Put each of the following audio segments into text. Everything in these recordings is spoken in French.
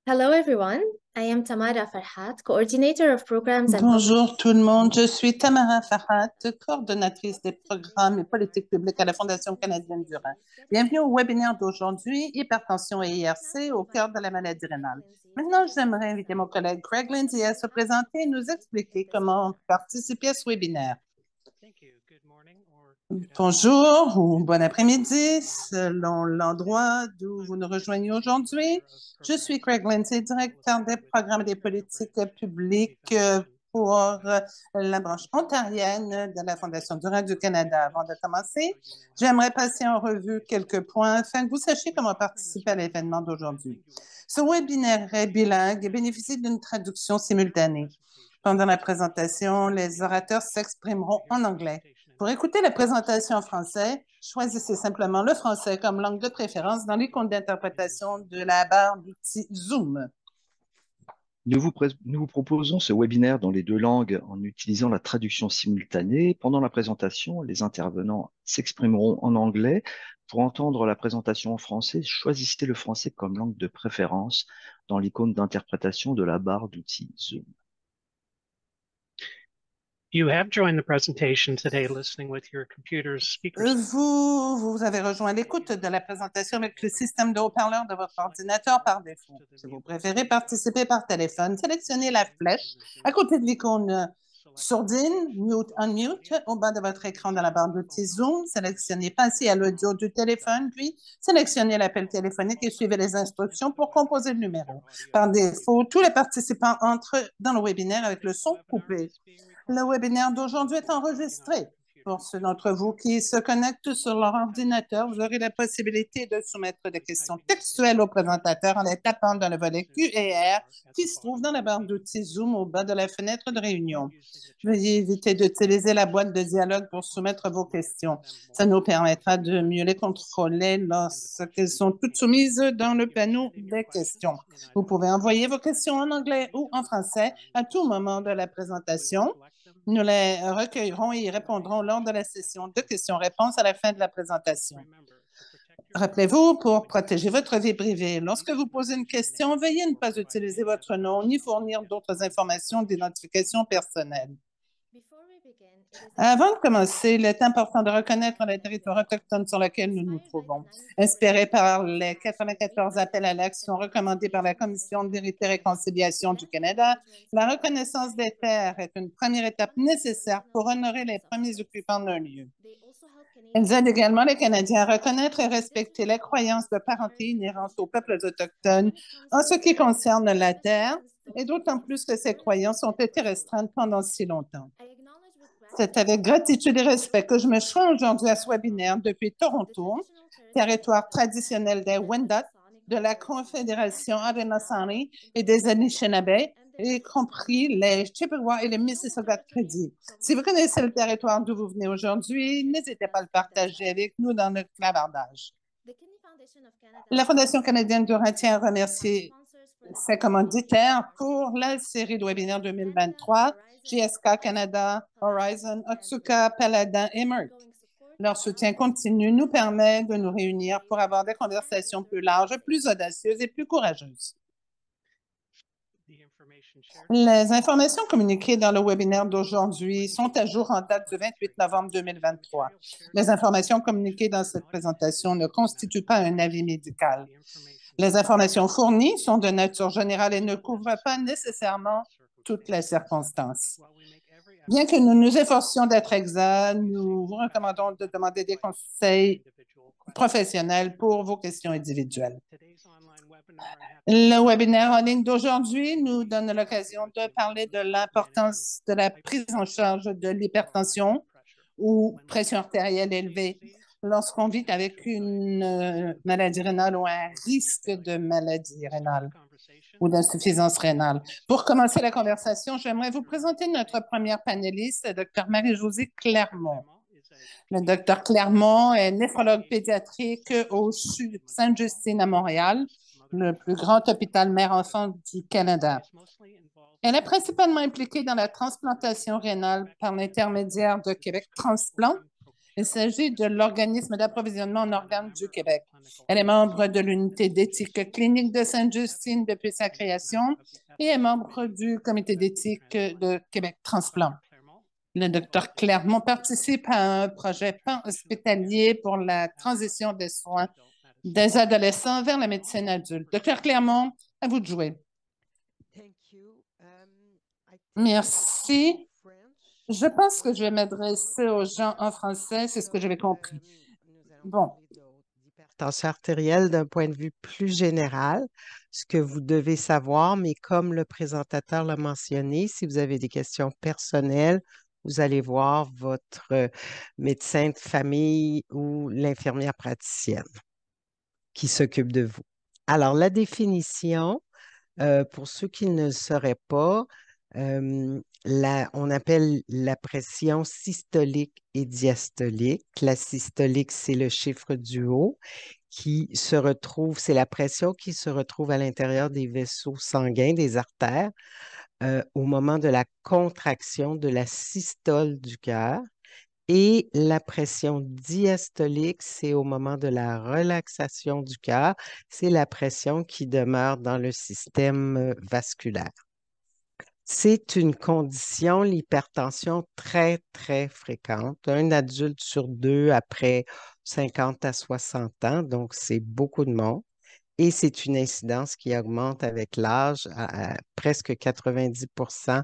Hello, everyone. I am Tamara Farhat, Coordinator of Programs and Bonjour tout le monde, je suis Tamara Farhat, coordonnatrice des programmes et politiques publiques à la Fondation canadienne du Rhin. Bienvenue au webinaire d'aujourd'hui, Hypertension et IRC au cœur de la maladie rénale. Maintenant, j'aimerais inviter mon collègue Craig Lindsay à se présenter et nous expliquer comment participer à ce webinaire. Bonjour ou bon après-midi, selon l'endroit d'où vous nous rejoignez aujourd'hui. Je suis Craig Lindsay, directeur des programmes et des politiques publiques pour la branche ontarienne de la Fondation du Rhin du Canada. Avant de commencer, j'aimerais passer en revue quelques points afin que vous sachiez comment participer à l'événement d'aujourd'hui. Ce webinaire est bilingue et bénéficie d'une traduction simultanée. Pendant la présentation, les orateurs s'exprimeront en anglais. Pour écouter la présentation en français, choisissez simplement le français comme langue de préférence dans l'icône d'interprétation de la barre d'outils Zoom. Nous vous proposons ce webinaire dans les deux langues en utilisant la traduction simultanée. Pendant la présentation, les intervenants s'exprimeront en anglais. Pour entendre la présentation en français, choisissez le français comme langue de préférence dans l'icône d'interprétation de la barre d'outils Zoom. You have joined the presentation today listening with your computer's speakers. Vous avez rejoint l'écoute de la présentation avec le système de haut-parleur de votre ordinateur par défaut. Si vous préférez participer par téléphone, sélectionnez la flèche à côté de l'icône sourdine, mute, unmute, au bas de votre écran dans la barre d'outils Zoom. Sélectionnez Passer à l'audio du téléphone, puis sélectionnez l'appel téléphonique et suivez les instructions pour composer le numéro. Par défaut, tous les participants entrent dans le webinaire avec le son coupé. Le webinaire d'aujourd'hui est enregistré. Pour ceux d'entre vous qui se connectent sur leur ordinateur, vous aurez la possibilité de soumettre des questions textuelles au présentateur en les tapant dans le volet Q&R qui se trouve dans la barre d'outils Zoom au bas de la fenêtre de réunion. Veuillez éviter d'utiliser la boîte de dialogue pour soumettre vos questions. Ça nous permettra de mieux les contrôler lorsqu'elles sont toutes soumises dans le panneau des questions. Vous pouvez envoyer vos questions en anglais ou en français à tout moment de la présentation. Nous les recueillerons et y répondrons lors de la session de questions-réponses à la fin de la présentation. Rappelez-vous, pour protéger votre vie privée, lorsque vous posez une question, veuillez ne pas utiliser votre nom ni fournir d'autres informations d'identification personnelle. Avant de commencer, il est important de reconnaître les territoires autochtones sur lesquels nous nous trouvons. Inspirés par les 94 appels à l'action recommandés par la Commission de vérité et réconciliation du Canada, la reconnaissance des terres est une première étape nécessaire pour honorer les premiers occupants d'un lieu. Elles aident également les Canadiens à reconnaître et respecter les croyances de parenté inhérentes aux peuples autochtones en ce qui concerne la terre, et d'autant plus que ces croyances ont été restreintes pendant si longtemps. C'est avec gratitude et respect que je me joins aujourd'hui à ce webinaire depuis Toronto, territoire traditionnel des Wendat, de la Confédération Haudenosaunee et des Anishinaabe, y compris les Chippewa et les Mississauga de Crédit. Si vous connaissez le territoire d'où vous venez aujourd'hui, n'hésitez pas à le partager avec nous dans notre clavardage. La Fondation canadienne du Rhin tient à remercier ses commanditaires pour la série de webinaires 2023, GSK Canada, Horizon, Otsuka, Paladin et Merck. Leur soutien continu nous permet de nous réunir pour avoir des conversations plus larges, plus audacieuses et plus courageuses. Les informations communiquées dans le webinaire d'aujourd'hui sont à jour en date du 28 novembre 2023. Les informations communiquées dans cette présentation ne constituent pas un avis médical. Les informations fournies sont de nature générale et ne couvrent pas nécessairement toutes les circonstances. Bien que nous nous efforcions d'être exacts, nous vous recommandons de demander des conseils professionnels pour vos questions individuelles. Le webinaire en ligne d'aujourd'hui nous donne l'occasion de parler de l'importance de la prise en charge de l'hypertension ou pression artérielle élevée lorsqu'on vit avec une maladie rénale ou un risque de maladie rénale ou d'insuffisance rénale. Pour commencer la conversation, j'aimerais vous présenter notre première panéliste, Dr. Marie-Josée Clermont. Le Dr. Clermont est néphrologue pédiatrique au CHU Sainte-Justine à Montréal, le plus grand hôpital mère-enfant du Canada. Elle est principalement impliquée dans la transplantation rénale par l'intermédiaire de Québec Transplant Il s'agit de l'organisme d'approvisionnement en organes du Québec. Elle est membre de l'unité d'éthique clinique de Sainte-Justine depuis sa création et est membre du comité d'éthique de Québec Transplant. Le docteur Clermont participe à un projet pan-hospitalier pour la transition des soins des adolescents vers la médecine adulte. Docteur Clermont, à vous de jouer. Merci. Je pense que je vais m'adresser aux gens en français, c'est ce que j'avais compris. Bon. Tension artérielle d'un point de vue plus général, ce que vous devez savoir, mais comme le présentateur l'a mentionné, si vous avez des questions personnelles, vous allez voir votre médecin de famille ou l'infirmière praticienne qui s'occupe de vous. Alors, la définition, pour ceux qui ne le sauraient pas, on appelle la pression systolique et diastolique. La systolique, c'est le chiffre du haut qui se retrouve, c'est la pression qui se retrouve à l'intérieur des vaisseaux sanguins, des artères, au moment de la contraction de la systole du cœur. Et la pression diastolique, c'est au moment de la relaxation du cœur, c'est la pression qui demeure dans le système vasculaire. C'est une condition, l'hypertension, très, très fréquente. Un adulte sur deux après 50 à 60 ans, donc c'est beaucoup de monde. Et c'est une incidence qui augmente avec l'âge à presque 90%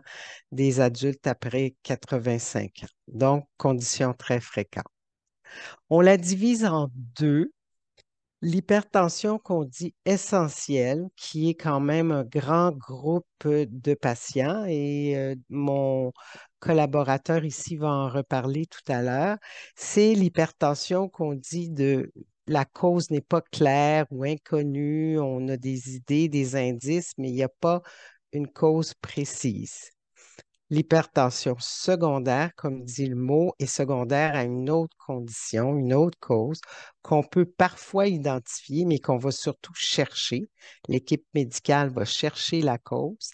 des adultes après 85 ans. Donc, condition très fréquente. On la divise en deux. L'hypertension qu'on dit essentielle, qui est quand même un grand groupe de patients, et mon collaborateur ici va en reparler tout à l'heure, c'est l'hypertension qu'on dit de la cause n'est pas claire ou inconnue, on a des idées, des indices, mais il n'y a pas une cause précise. L'hypertension secondaire, comme dit le mot, est secondaire à une autre condition, une autre cause qu'on peut parfois identifier, mais qu'on va surtout chercher. L'équipe médicale va chercher la cause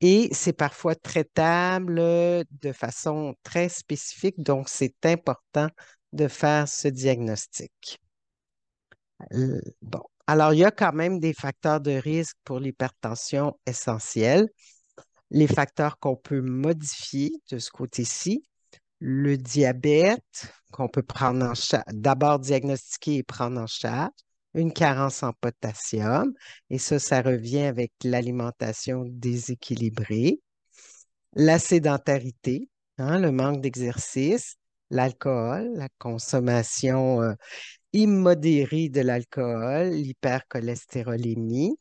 et c'est parfois traitable de façon très spécifique, donc c'est important de faire ce diagnostic. Bon, alors il y a quand même des facteurs de risque pour l'hypertension essentielle. Les facteurs qu'on peut modifier de ce côté-ci, le diabète qu'on peut prendre en charge, d'abord diagnostiquer et prendre en charge, une carence en potassium, et ça revient avec l'alimentation déséquilibrée, la sédentarité, hein, le manque d'exercice, l'alcool, la consommation immodérée de l'alcool, l'hypercholestérolémie,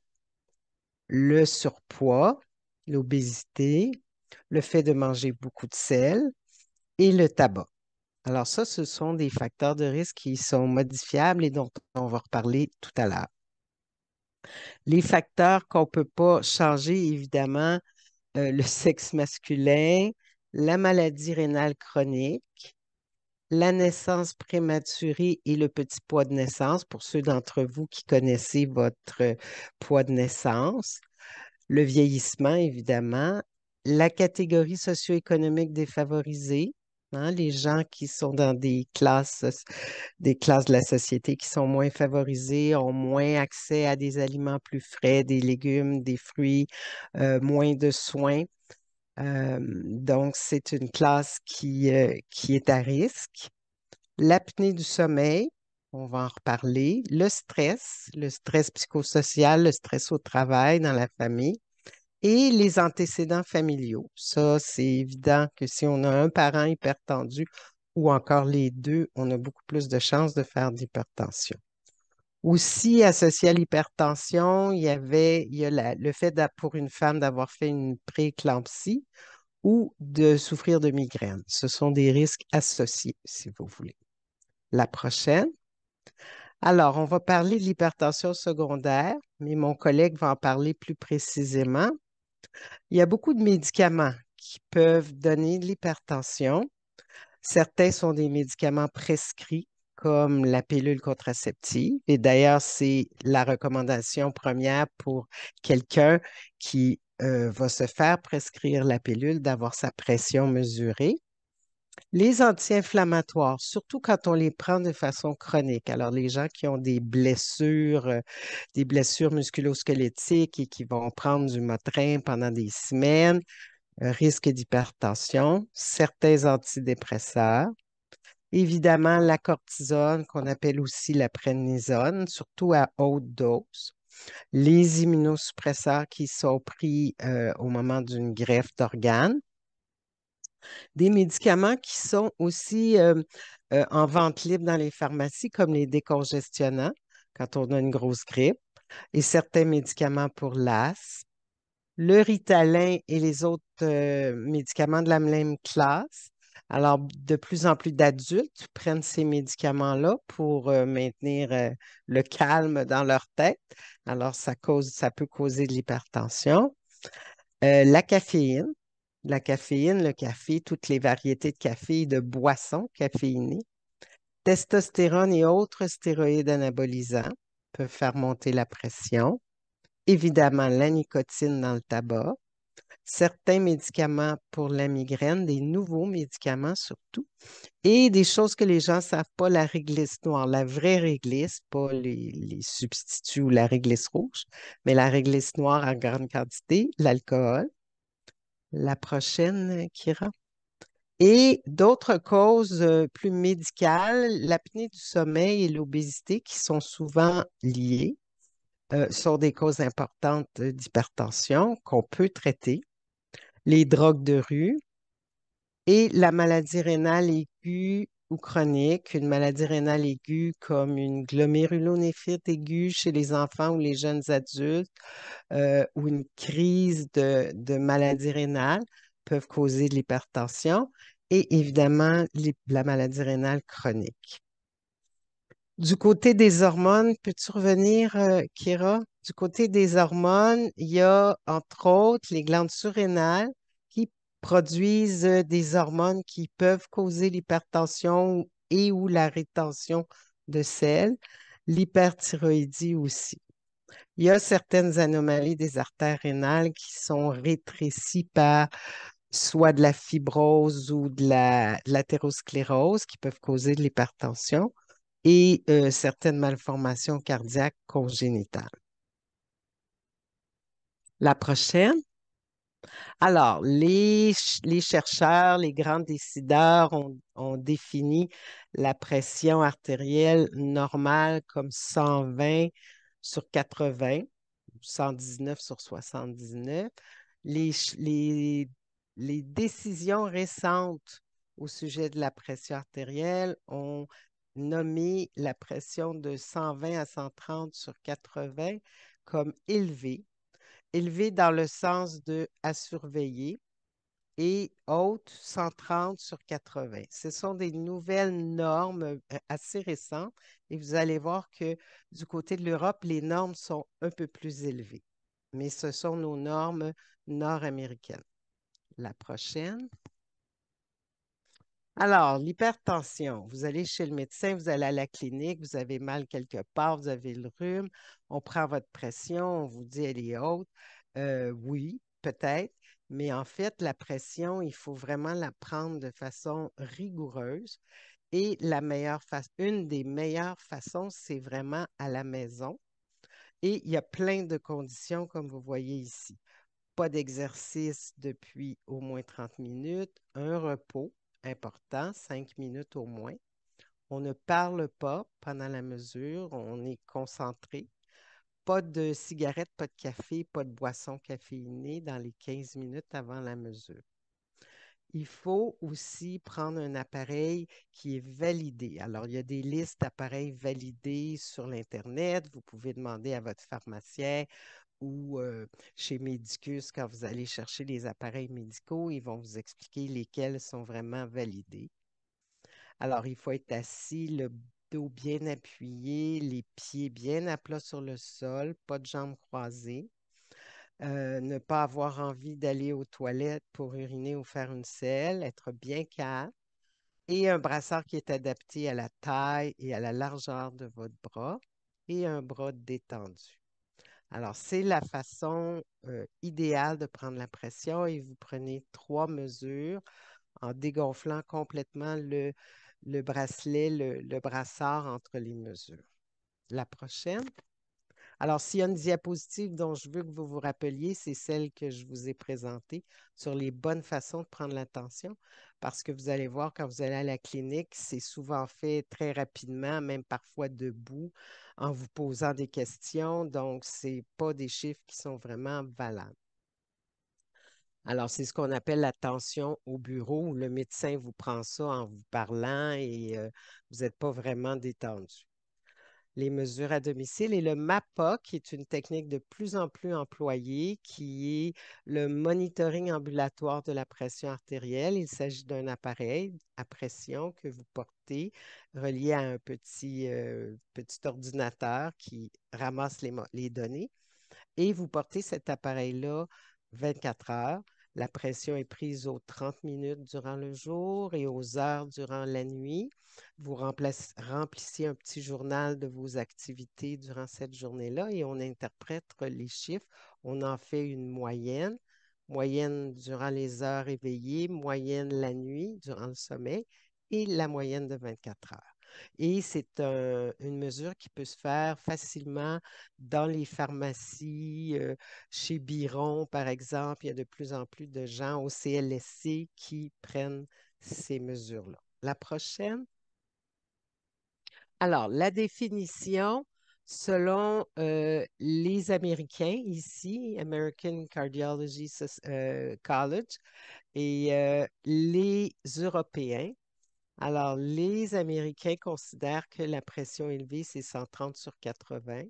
le surpoids, l'obésité, le fait de manger beaucoup de sel et le tabac. Alors ça, ce sont des facteurs de risque qui sont modifiables et dont on va reparler tout à l'heure. Les facteurs qu'on ne peut pas changer, évidemment, le sexe masculin, la maladie rénale chronique, la naissance prématurée et le petit poids de naissance, pour ceux d'entre vous qui connaissez votre poids de naissance, le vieillissement, évidemment, la catégorie socio-économique défavorisée, hein, les gens qui sont dans des classes de la société qui sont moins favorisées, ont moins accès à des aliments plus frais, des légumes, des fruits, moins de soins. Donc, c'est une classe qui est à risque. L'apnée du sommeil, on va en reparler. Le stress psychosocial, le stress au travail, dans la famille. Et les antécédents familiaux. Ça, c'est évident que si on a un parent hypertendu ou encore les deux, on a beaucoup plus de chances de faire de l'hypertension. Aussi, associé à l'hypertension, il y a le fait pour une femme d'avoir fait une prééclampsie ou de souffrir de migraine. Ce sont des risques associés, si vous voulez. La prochaine. Alors, on va parler de l'hypertension secondaire, mais mon collègue va en parler plus précisément. Il y a beaucoup de médicaments qui peuvent donner de l'hypertension. Certains sont des médicaments prescrits, comme la pilule contraceptive. Et d'ailleurs, c'est la recommandation première pour quelqu'un qui va se faire prescrire la pilule d'avoir sa pression mesurée. Les anti-inflammatoires, surtout quand on les prend de façon chronique. Alors, les gens qui ont des blessures musculo-squelettiques et qui vont prendre du Motrin pendant des semaines, risque d'hypertension, certains antidépresseurs, évidemment la cortisone, qu'on appelle aussi la prednisone, surtout à haute dose, les immunosuppresseurs qui sont pris au moment d'une greffe d'organes, des médicaments qui sont aussi en vente libre dans les pharmacies, comme les décongestionnants quand on a une grosse grippe, et certains médicaments pour l'asthme, le Ritalin et les autres médicaments de la même classe. Alors, de plus en plus d'adultes prennent ces médicaments-là pour maintenir le calme dans leur tête. Alors, ça peut causer de l'hypertension. La caféine, le café, toutes les variétés de café et de boissons caféinées, testostérone et autres stéroïdes anabolisants peuvent faire monter la pression. Évidemment, la nicotine dans le tabac, certains médicaments pour la migraine, des nouveaux médicaments surtout, et des choses que les gens ne savent pas, la réglisse noire, la vraie réglisse, pas les substituts ou la réglisse rouge, mais la réglisse noire en grande quantité, l'alcool. La prochaine, Kira. Et d'autres causes plus médicales, l'apnée du sommeil et l'obésité qui sont souvent liées, sont des causes importantes d'hypertension qu'on peut traiter. Les drogues de rue et la maladie rénale aiguë ou chronique, une maladie rénale aiguë comme une glomérulonéphrite aiguë chez les enfants ou les jeunes adultes ou une crise de maladie rénale peuvent causer de l'hypertension et évidemment la maladie rénale chronique. Du côté des hormones, peux-tu revenir, Kira? Du côté des hormones, il y a entre autres les glandes surrénales qui produisent des hormones qui peuvent causer l'hypertension et ou la rétention de sel, l'hyperthyroïdie aussi. Il y a certaines anomalies des artères rénales qui sont rétrécies par soit de la fibrose ou de l'athérosclérose qui peuvent causer de l'hypertension et certaines malformations cardiaques congénitales. La prochaine. Alors, les chercheurs, les grands décideurs ont défini la pression artérielle normale comme 120 sur 80, 119 sur 79. Les, ch- les, les décisions récentes au sujet de la pression artérielle ont nommé la pression de 120 à 130 sur 80 comme élevée, élevée dans le sens de à surveiller et haute 130 sur 80. Ce sont des nouvelles normes assez récentes et vous allez voir que du côté de l'Europe, les normes sont un peu plus élevées. Mais ce sont nos normes nord-américaines. La prochaine. Alors, l'hypertension, vous allez chez le médecin, vous allez à la clinique, vous avez mal quelque part, vous avez le rhume, on prend votre pression, on vous dit elle est haute. Oui, peut-être, mais en fait, la pression, il faut vraiment la prendre de façon rigoureuse. Et une des meilleures façons, c'est vraiment à la maison. Et il y a plein de conditions, comme vous voyez ici. Pas d'exercice depuis au moins 30 minutes, un repos important, 5 minutes au moins. On ne parle pas pendant la mesure, on est concentré. Pas de cigarette, pas de café, pas de boisson caféinée dans les 15 minutes avant la mesure. Il faut aussi prendre un appareil qui est validé. Alors, il y a des listes d'appareils validés sur l'Internet. Vous pouvez demander à votre pharmacien ou chez Medicus, quand vous allez chercher les appareils médicaux, ils vont vous expliquer lesquels sont vraiment validés. Alors, il faut être assis, le dos bien appuyé, les pieds bien à plat sur le sol, pas de jambes croisées. Ne pas avoir envie d'aller aux toilettes pour uriner ou faire une selle, être bien calme. Et un brassard qui est adapté à la taille et à la largeur de votre bras et un bras détendu. Alors, c'est la façon idéale de prendre la pression et vous prenez 3 mesures en dégonflant complètement le bracelet, le brassard entre les mesures. La prochaine. Alors, s'il y a une diapositive dont je veux que vous vous rappeliez, c'est celle que je vous ai présentée sur les bonnes façons de prendre l'attention, parce que vous allez voir quand vous allez à la clinique, c'est souvent fait très rapidement, même parfois debout, en vous posant des questions. Donc, ce n'est pas des chiffres qui sont vraiment valables. Alors, c'est ce qu'on appelle l'attention au bureau, où le médecin vous prend ça en vous parlant et vous n'êtes pas vraiment détendu. Les mesures à domicile et le MAPA, qui est une technique de plus en plus employée, qui est le monitoring ambulatoire de la pression artérielle. Il s'agit d'un appareil à pression que vous portez, relié à un petit ordinateur qui ramasse les données. Et vous portez cet appareil-là 24 heures. La pression est prise aux 30 minutes durant le jour et aux heures durant la nuit. Vous remplissez un petit journal de vos activités durant cette journée-là et on interprète les chiffres. On en fait une moyenne. Moyenne durant les heures éveillées, moyenne la nuit durant le sommeil et la moyenne de 24 heures. Et c'est une mesure qui peut se faire facilement dans les pharmacies, chez Biron, par exemple. Il y a de plus en plus de gens au CLSC qui prennent ces mesures-là. La prochaine. Alors, la définition, selon les Américains ici, American Cardiology College, et les Européens. Alors, les Américains considèrent que la pression élevée, c'est 130 sur 80.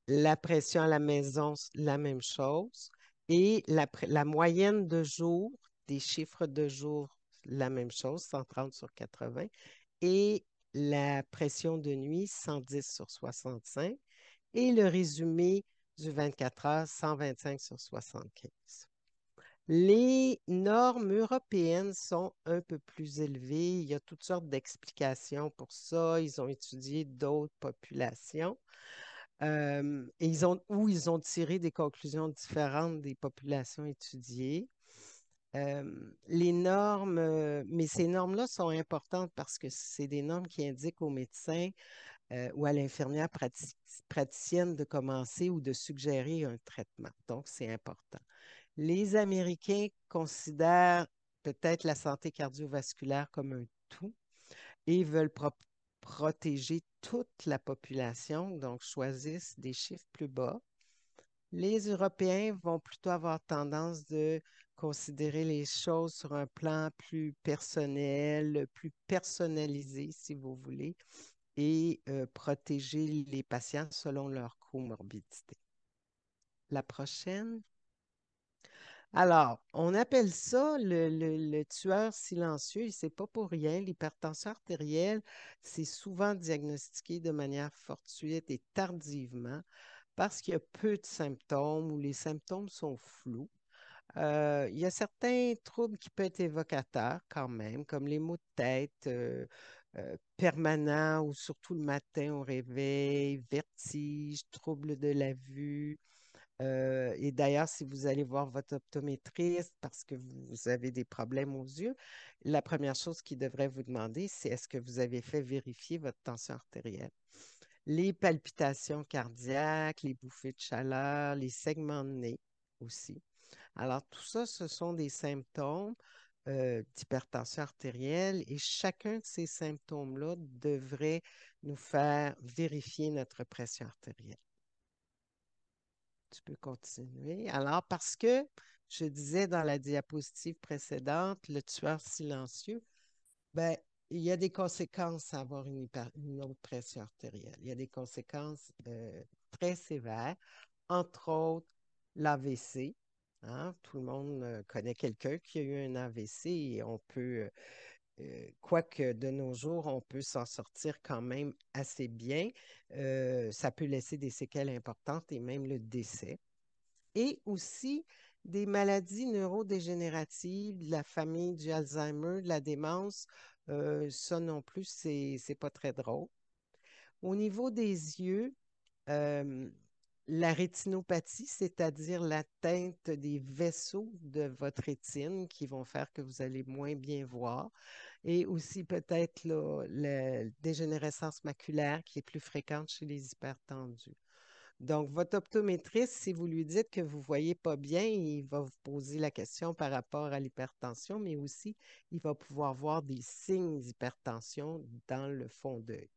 La pression à la maison, la même chose. Et la moyenne de jour, des chiffres de jour, la même chose, 130 sur 80. Et la pression de nuit, 110 sur 65. Et le résumé du 24 heures, 125 sur 75. Les normes européennes sont un peu plus élevées. Il y a toutes sortes d'explications pour ça. Ils ont étudié d'autres populations et ils ont tiré des conclusions différentes des populations étudiées. Les normes, mais ces normes-là sont importantes parce que c'est des normes qui indiquent aux médecins ou à l'infirmière praticienne de commencer ou de suggérer un traitement. Donc, c'est important. Les Américains considèrent peut-être la santé cardiovasculaire comme un tout et veulent protéger toute la population, donc choisissent des chiffres plus bas. Les Européens vont plutôt avoir tendance de considérer les choses sur un plan plus personnel, plus personnalisé, si vous voulez, et protéger les patients selon leur comorbidité. La prochaine. Alors, on appelle ça le tueur silencieux et c'est pas pour rien. L'hypertension artérielle, c'est souvent diagnostiqué de manière fortuite et tardivement parce qu'il y a peu de symptômes ou les symptômes sont flous. Il y a certains troubles qui peuvent être évocateurs quand même, comme les maux de tête permanents ou surtout le matin au réveil, vertige, troubles de la vue. Et d'ailleurs, si vous allez voir votre optométriste parce que vous avez des problèmes aux yeux, la première chose qu'il devrait vous demander, c'est est-ce que vous avez fait vérifier votre tension artérielle? Les palpitations cardiaques, les bouffées de chaleur, les saignements de nez aussi. Alors, tout ça, ce sont des symptômes d'hypertension artérielle et chacun de ces symptômes-là devrait nous faire vérifier notre pression artérielle. Tu peux continuer. Alors, parce que je disais dans la diapositive précédente, le tueur silencieux, ben, il y a des conséquences à avoir une haute pression artérielle. Il y a des conséquences très sévères, entre autres l'AVC. Hein? Tout le monde connaît quelqu'un qui a eu un AVC et on peut, quoique de nos jours, on peut s'en sortir quand même assez bien. Ça peut laisser des séquelles importantes et même le décès. Et aussi des maladies neurodégénératives, de la famille du Alzheimer, de la démence. Ça non plus, c'est pas très drôle. Au niveau des yeux, la rétinopathie, c'est-à-dire l'atteinte des vaisseaux de votre rétine qui vont faire que vous allez moins bien voir, et aussi peut-être la dégénérescence maculaire qui est plus fréquente chez les hypertendus. Donc, votre optométriste, si vous lui dites que vous ne voyez pas bien, il va vous poser la question par rapport à l'hypertension, mais aussi, il va pouvoir voir des signes d'hypertension dans le fond d'œil.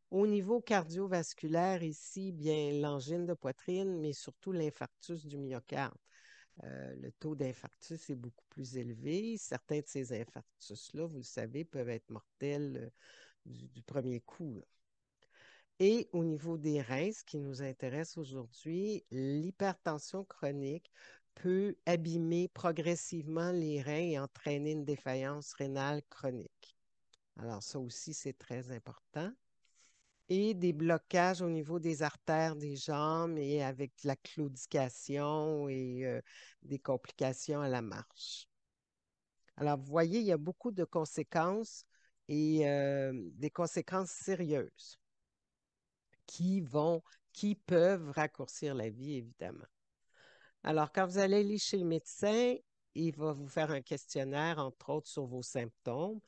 Au niveau cardiovasculaire, ici, bien l'angine de poitrine, mais surtout l'infarctus du myocarde. Le taux d'infarctus est beaucoup plus élevé. Certains de ces infarctus-là, vous le savez, peuvent être mortels du premier coup, là. Et au niveau des reins, ce qui nous intéresse aujourd'hui, l'hypertension chronique peut abîmer progressivement les reins et entraîner une défaillance rénale chronique. Alors ça aussi, c'est très important. Et des blocages au niveau des artères des jambes et avec de la claudication et des complications à la marche. Alors, vous voyez, il y a beaucoup de conséquences et des conséquences sérieuses qui peuvent raccourcir la vie, évidemment. Alors, quand vous allez aller chez le médecin, il va vous faire un questionnaire, entre autres, sur vos symptômes,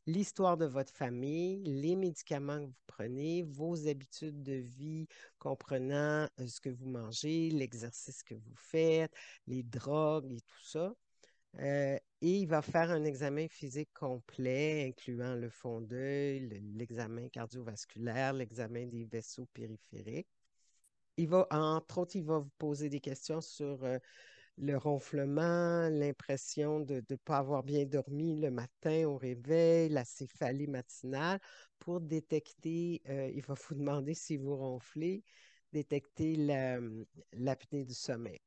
l'histoire de votre famille, les médicaments que vous prenez, vos habitudes de vie, comprenant ce que vous mangez, l'exercice que vous faites, les drogues et tout ça. Et il va faire un examen physique complet, incluant le fond d'œil, l'examen cardiovasculaire, l'examen des vaisseaux périphériques. Entre autres, il va vous poser des questions sur le ronflement, l'impression de ne pas avoir bien dormi le matin au réveil, la céphalie matinale, pour détecter, il va vous demander si vous ronflez, détecter l'apnée du sommeil.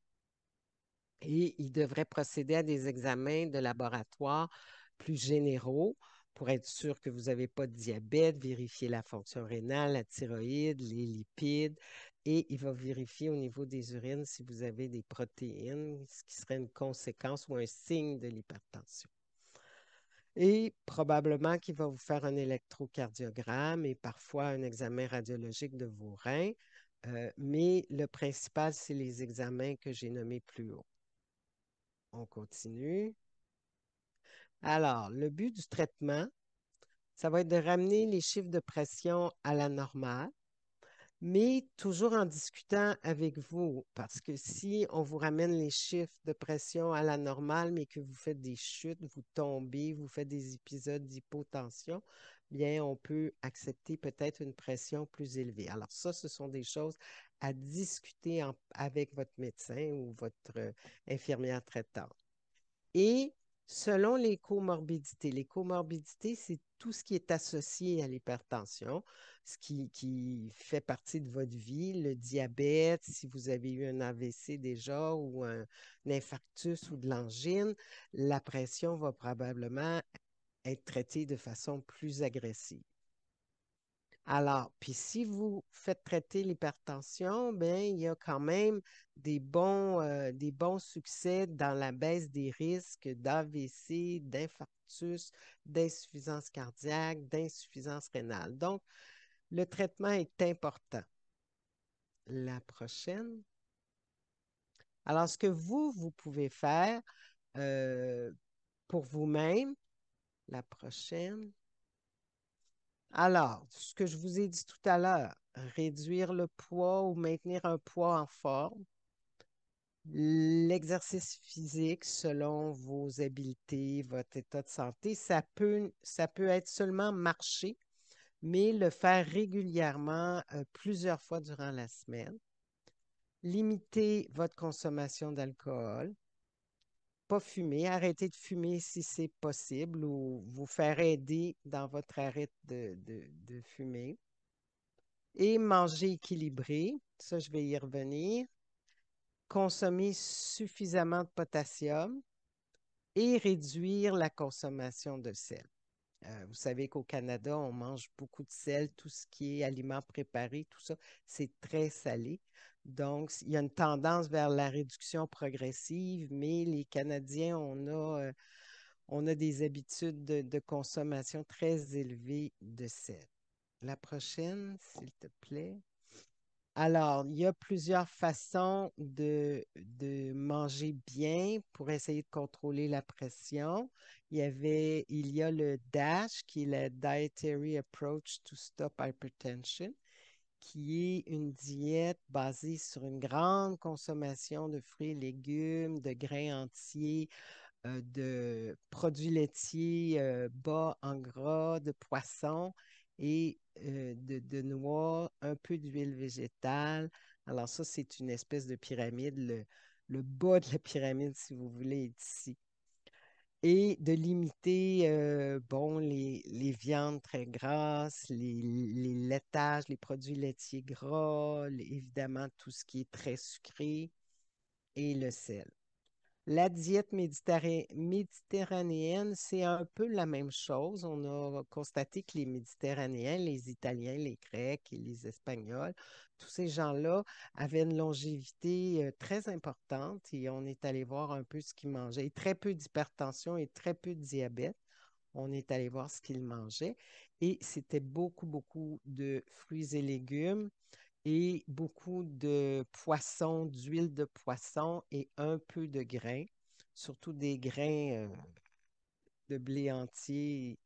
Et il devrait procéder à des examens de laboratoire plus généraux pour être sûr que vous n'avez pas de diabète, vérifier la fonction rénale, la thyroïde, les lipides, et il va vérifier au niveau des urines si vous avez des protéines, ce qui serait une conséquence ou un signe de l'hypertension. Et probablement qu'il va vous faire un électrocardiogramme et parfois un examen radiologique de vos reins, mais le principal, c'est les examens que j'ai nommés plus haut. On continue. Alors, le but du traitement, ça va être de ramener les chiffres de pression à la normale, mais toujours en discutant avec vous, parce que si on vous ramène les chiffres de pression à la normale, mais que vous faites des chutes, vous tombez, vous faites des épisodes d'hypotension, bien, on peut accepter peut-être une pression plus élevée. Alors ça, ce sont des choses à discuter avec votre médecin ou votre infirmière traitante. Et selon les comorbidités, c'est tout ce qui est associé à l'hypertension, ce qui fait partie de votre vie, le diabète, si vous avez eu un AVC déjà ou un infarctus ou de l'angine, la pression va probablement être traitée de façon plus agressive. Alors, puis si vous faites traiter l'hypertension, bien, il y a quand même des bons succès dans la baisse des risques d'AVC, d'infarctus, d'insuffisance cardiaque, d'insuffisance rénale. Donc, le traitement est important. La prochaine. Alors, ce que vous pouvez faire pour vous-même, la prochaine. Alors, ce que je vous ai dit tout à l'heure, réduire le poids ou maintenir un poids en forme, l'exercice physique selon vos habiletés, votre état de santé, ça peut être seulement marcher, mais le faire régulièrement plusieurs fois durant la semaine. Limiter votre consommation d'alcool. Pas fumer, arrêter de fumer si c'est possible ou vous faire aider dans votre arrêt de fumer. Et manger équilibré, ça je vais y revenir. Consommer suffisamment de potassium et réduire la consommation de sel. Vous savez qu'au Canada, on mange beaucoup de sel, tout ce qui est aliments préparés, tout ça, c'est très salé. Donc, il y a une tendance vers la réduction progressive, mais les Canadiens, on a des habitudes de consommation très élevées de sel. La prochaine, s'il te plaît. Alors, il y a plusieurs façons de manger bien pour essayer de contrôler la pression. Il y a le DASH, qui est la Dietary Approach to Stop Hypertension, qui est une diète basée sur une grande consommation de fruits et légumes, de grains entiers, de produits laitiers bas en gras, de poissons et de noix, un peu d'huile végétale. Alors ça, c'est une espèce de pyramide. Le bas de la pyramide, si vous voulez, est ici. Et de limiter bon, les viandes très grasses, les laitages, les produits laitiers gras, évidemment tout ce qui est très sucré et le sel. La diète méditerranéenne, c'est un peu la même chose. On a constaté que les Méditerranéens, les Italiens, les Grecs et les Espagnols, tous ces gens-là avaient une longévité très importante et on est allé voir un peu ce qu'ils mangeaient. Et très peu d'hypertension et très peu de diabète. On est allé voir ce qu'ils mangeaient et c'était beaucoup, beaucoup de fruits et légumes et beaucoup de poissons, d'huile de poisson et un peu de grains, surtout des grains de blé entier,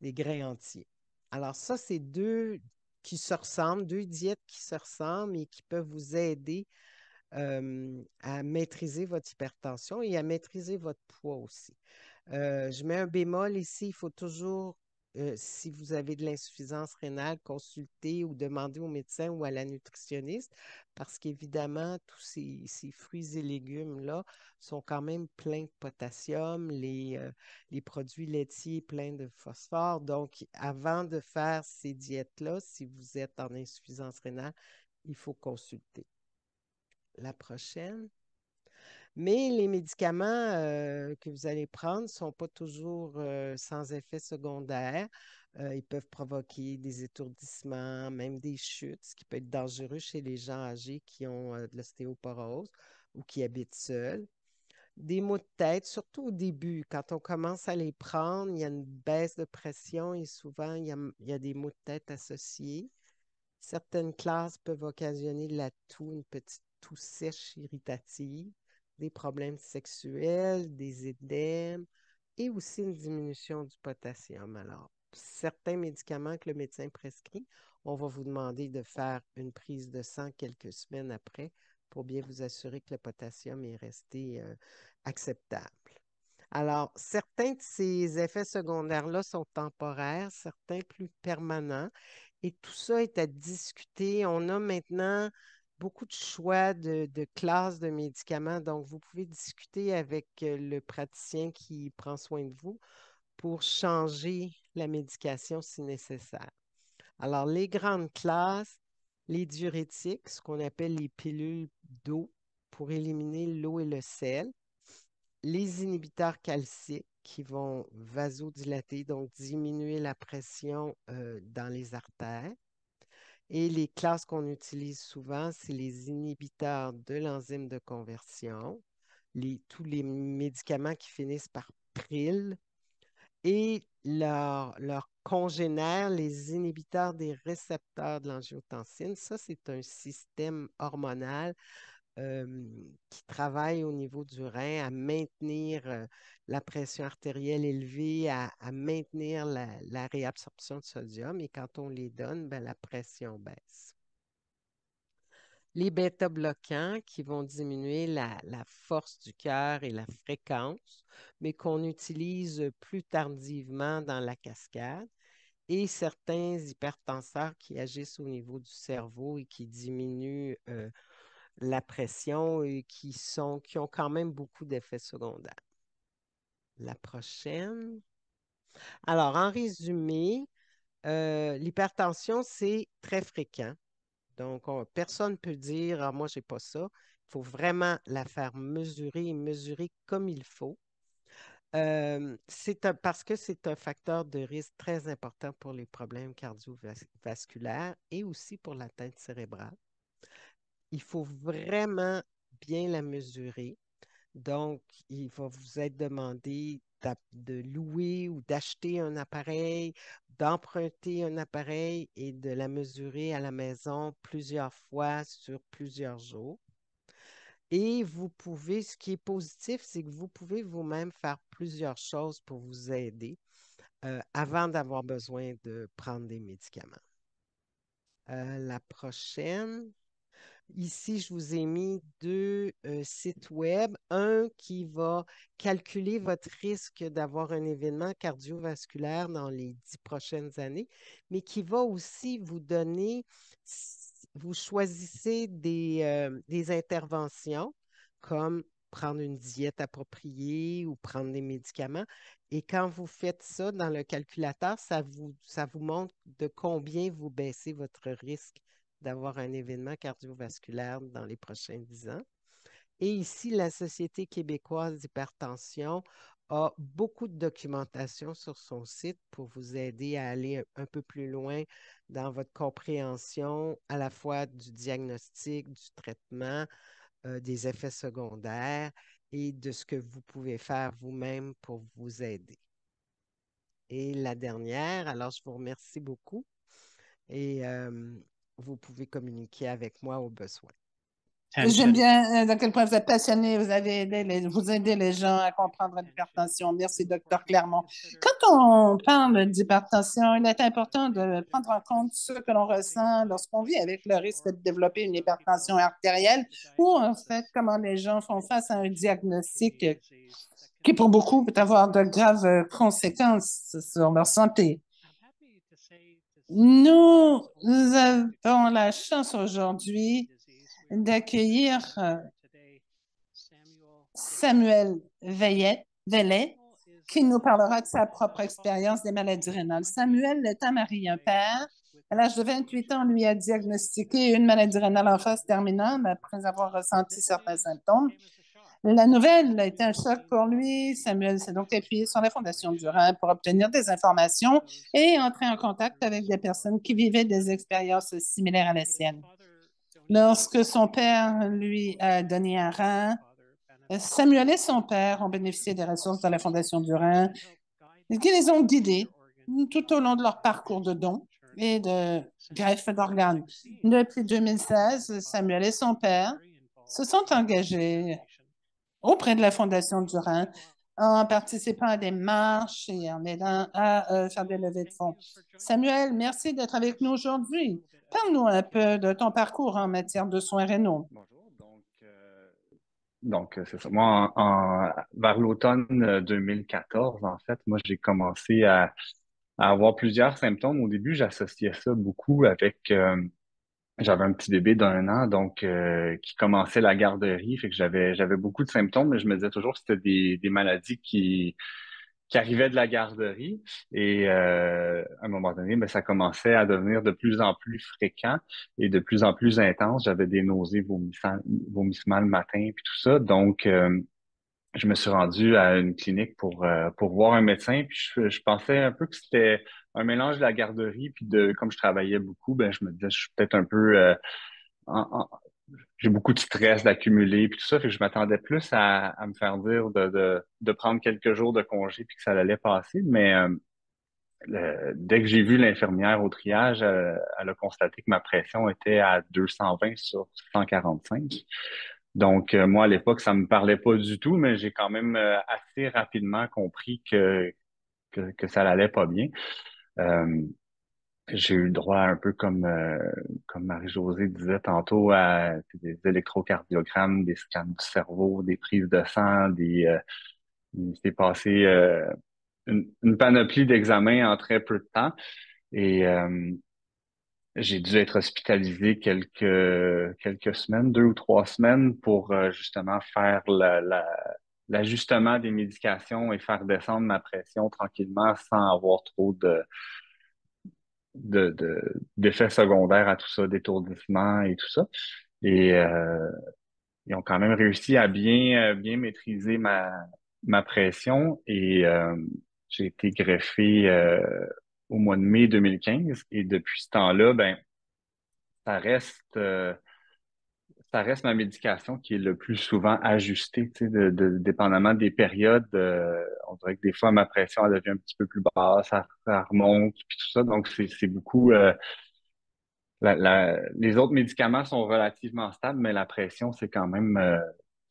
des grains entiers. Alors ça, c'est deux qui se ressemblent, deux diètes qui se ressemblent et qui peuvent vous aider à maîtriser votre hypertension et à maîtriser votre poids aussi. Je mets un bémol ici, il faut toujours, si vous avez de l'insuffisance rénale, consulter ou demander au médecin ou à la nutritionniste parce qu'évidemment, tous ces fruits et légumes-là sont quand même pleins de potassium, les produits laitiers pleins de phosphore. Donc, avant de faire ces diètes-là, si vous êtes en insuffisance rénale, il faut consulter. La prochaine. Mais les médicaments que vous allez prendre ne sont pas toujours sans effet secondaire. Ils peuvent provoquer des étourdissements, même des chutes, ce qui peut être dangereux chez les gens âgés qui ont de l'ostéoporose ou qui habitent seuls. Des maux de tête, surtout au début, quand on commence à les prendre, il y a une baisse de pression et souvent il y a des maux de tête associés. Certaines classes peuvent occasionner de la toux, une petite toux sèche irritative, des problèmes sexuels, des édèmes et aussi une diminution du potassium. Alors, certains médicaments que le médecin prescrit, on va vous demander de faire une prise de sang quelques semaines après pour bien vous assurer que le potassium est resté acceptable. Alors, certains de ces effets secondaires-là sont temporaires, certains plus permanents. Et tout ça est à discuter. On a maintenant beaucoup de choix de classes de médicaments. Donc, vous pouvez discuter avec le praticien qui prend soin de vous pour changer la médication si nécessaire. Alors, les grandes classes, les diurétiques, ce qu'on appelle les pilules d'eau pour éliminer l'eau et le sel, les inhibiteurs calciques qui vont vasodilater, donc diminuer la pression dans les artères. Et les classes qu'on utilise souvent, c'est les inhibiteurs de l'enzyme de conversion, tous les médicaments qui finissent par pril et leurs congénères, les inhibiteurs des récepteurs de l'angiotensine. Ça, c'est un système hormonal qui travaille au niveau du rein à maintenir la pression artérielle élevée, à maintenir la réabsorption de sodium. Et quand on les donne, ben, la pression baisse. Les bêta-bloquants qui vont diminuer la force du cœur et la fréquence, mais qu'on utilise plus tardivement dans la cascade. Et certains hypertenseurs qui agissent au niveau du cerveau et qui diminuent la pression et qui ont quand même beaucoup d'effets secondaires. La prochaine. Alors, en résumé, l'hypertension, c'est très fréquent. Donc, personne ne peut dire, ah, moi, je n'ai pas ça. Il faut vraiment la faire mesurer et mesurer comme il faut. Parce que c'est un facteur de risque très important pour les problèmes cardiovasculaires et aussi pour l'atteinte cérébrale. Il faut vraiment bien la mesurer. Donc, il va vous être demandé de louer ou d'acheter un appareil, d'emprunter un appareil et de la mesurer à la maison plusieurs fois sur plusieurs jours. Et vous pouvez, ce qui est positif, c'est que vous pouvez vous-même faire plusieurs choses pour vous aider avant d'avoir besoin de prendre des médicaments. La prochaine. Ici, je vous ai mis deux sites web. Un qui va calculer votre risque d'avoir un événement cardiovasculaire dans les 10 prochaines années, mais qui va aussi vous donner, vous choisissez des interventions comme prendre une diète appropriée ou prendre des médicaments. Et quand vous faites ça dans le calculateur, ça vous montre de combien vous baissez votre risque d'avoir un événement cardiovasculaire dans les prochains 10 ans. Et ici, la Société québécoise d'hypertension a beaucoup de documentation sur son site pour vous aider à aller un peu plus loin dans votre compréhension à la fois du diagnostic, du traitement, des effets secondaires et de ce que vous pouvez faire vous-même pour vous aider. Et la dernière, alors je vous remercie beaucoup et vous pouvez communiquer avec moi au besoin. J'aime bien à quel point vous êtes passionné, vous aidez les gens à comprendre l'hypertension. Merci, docteur Clermont. Quand on parle d'hypertension, il est important de prendre en compte ce que l'on ressent lorsqu'on vit avec le risque de développer une hypertension artérielle ou en fait comment les gens font face à un diagnostic qui pour beaucoup peut avoir de graves conséquences sur leur santé. Nous avons la chance aujourd'hui d'accueillir Samuel Veillet, qui nous parlera de sa propre expérience des maladies rénales. Samuel est un mari, un père. À l'âge de 28 ans, on lui a diagnostiqué une maladie rénale en phase terminale après avoir ressenti certains symptômes. La nouvelle a été un choc pour lui. Samuel s'est donc appuyé sur la Fondation du Rhin pour obtenir des informations et entrer en contact avec des personnes qui vivaient des expériences similaires à la sienne. Lorsque son père lui a donné un rein, Samuel et son père ont bénéficié des ressources de la Fondation du Rhin qui les ont guidés tout au long de leur parcours de dons et de greffe d'organes. Depuis 2016, Samuel et son père se sont engagés auprès de la Fondation du Rhin en participant à des marches et en aidant à faire des levées de fonds. Samuel, merci d'être avec nous aujourd'hui. Parle-nous un peu de ton parcours en matière de soins rénaux. Bonjour. Donc, c'est ça. Moi, vers l'automne 2014, en fait, moi, j'ai commencé à avoir plusieurs symptômes. Au début, j'associais ça beaucoup avec j'avais un petit bébé d'1 an, donc qui commençait la garderie, fait que j'avais beaucoup de symptômes, mais je me disais toujours que c'était des maladies qui arrivaient de la garderie. Et à un moment donné, ben, ça commençait à devenir de plus en plus fréquent et de plus en plus intense. J'avais des nausées, vomissements le matin, puis tout ça. Donc, je me suis rendu à une clinique pour voir un médecin. Puis je pensais un peu que c'était un mélange de la garderie, puis comme je travaillais beaucoup, ben je me disais, je suis peut-être un peu en- en- j'ai beaucoup de stress d'accumuler puis tout ça, fait que je m'attendais plus à me faire dire de prendre quelques jours de congé puis que ça allait passer. Mais dès que j'ai vu l'infirmière au triage, elle a constaté que ma pression était à 220 sur 145. Donc, moi, à l'époque, ça me parlait pas du tout, mais j'ai quand même assez rapidement compris que ça allait pas bien. Euh, j'ai eu le droit un peu comme Marie-Josée disait tantôt à des électrocardiogrammes, des scans du cerveau, des prises de sang, il s'est passé une panoplie d'examens en très peu de temps et j'ai dû être hospitalisé quelques semaines, 2 ou 3 semaines pour justement faire l'ajustement des médications et faire descendre ma pression tranquillement sans avoir trop d'effets secondaires à tout ça, d'étourdissement et tout ça. Et ils ont quand même réussi à bien maîtriser ma pression et j'ai été greffé au mois de mai 2015 et depuis ce temps-là, ben ça reste ça reste ma médication qui est le plus souvent ajustée, tu sais, dépendamment des périodes. On dirait que des fois, ma pression, elle devient un petit peu plus basse, ça remonte, puis tout ça. Donc, c'est beaucoup... les autres médicaments sont relativement stables, mais la pression, c'est quand même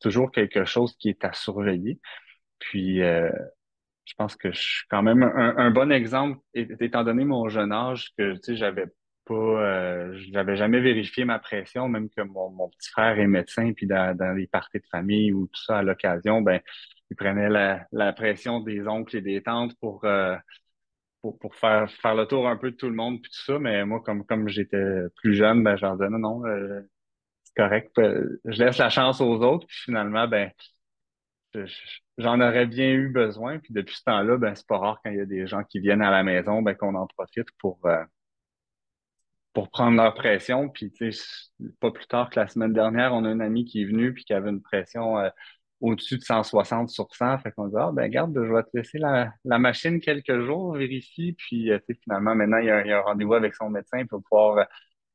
toujours quelque chose qui est à surveiller. Puis, je pense que je suis quand même un bon exemple, étant donné mon jeune âge, que tu sais, j'avais jamais vérifié ma pression, même que mon petit frère est médecin, puis dans les parties de famille ou tout ça à l'occasion, ben, il prenait la pression des oncles et des tantes pour faire le tour un peu de tout le monde, puis tout ça. Mais moi, comme j'étais plus jeune, ben, j'en disais non, c'est correct, je laisse la chance aux autres, puis finalement, ben, j'en aurais bien eu besoin. Puis depuis ce temps-là, ben, c'est pas rare quand il y a des gens qui viennent à la maison, ben, qu'on en profite pour prendre leur pression. Puis, tu sais, pas plus tard que la semaine dernière, on a un ami qui est venu puis qui avait une pression au-dessus de 160 sur 100. Fait qu'on dit, ah, ben, garde, je vais te laisser la machine quelques jours, vérifie. Puis, tu sais, finalement, maintenant, il y a un rendez-vous avec son médecin pour pouvoir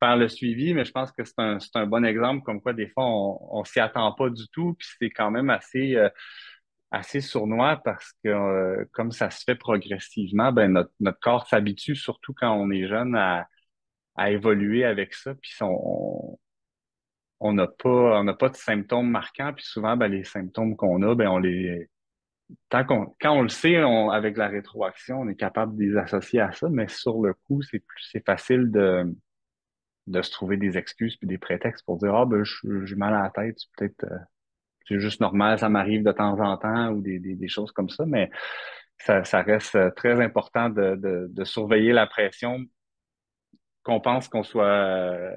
faire le suivi. Mais je pense que c'est un bon exemple, comme quoi, des fois, on s'y attend pas du tout. Puis, c'est quand même assez sournois parce que comme ça se fait progressivement, ben notre corps s'habitue, surtout quand on est jeune, à évoluer avec ça. Puis on n'a pas de symptômes marquants. Puis souvent, ben, les symptômes qu'on a, ben on les quand on le sait, avec la rétroaction, on est capable de les associer à ça. Mais sur le coup, c'est facile de se trouver des excuses puis des prétextes pour dire ah ben j'ai mal à la tête, c'est juste normal, ça m'arrive de temps en temps ou des choses comme ça, mais ça reste très important de surveiller la pression, qu'on pense qu'on soit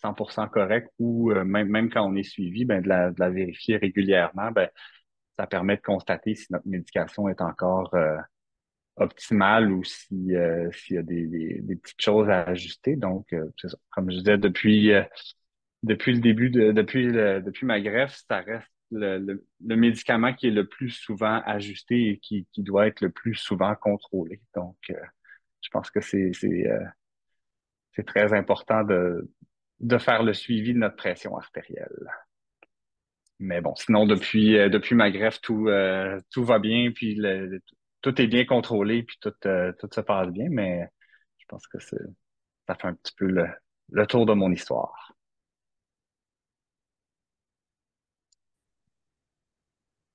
100% correct ou même quand on est suivi, ben, de la vérifier régulièrement, ben, ça permet de constater si notre médication est encore optimale ou s'il y a des petites choses à ajuster. Donc, c'est ça. Comme je disais, depuis le début depuis ma greffe, ça reste le médicament qui est le plus souvent ajusté et qui doit être le plus souvent contrôlé. Donc, je pense que c'est très important de faire le suivi de notre pression artérielle. Mais bon, sinon, depuis ma greffe, tout va bien, puis tout est bien contrôlé, puis tout se passe bien, mais je pense que ça fait un petit peu le tour de mon histoire.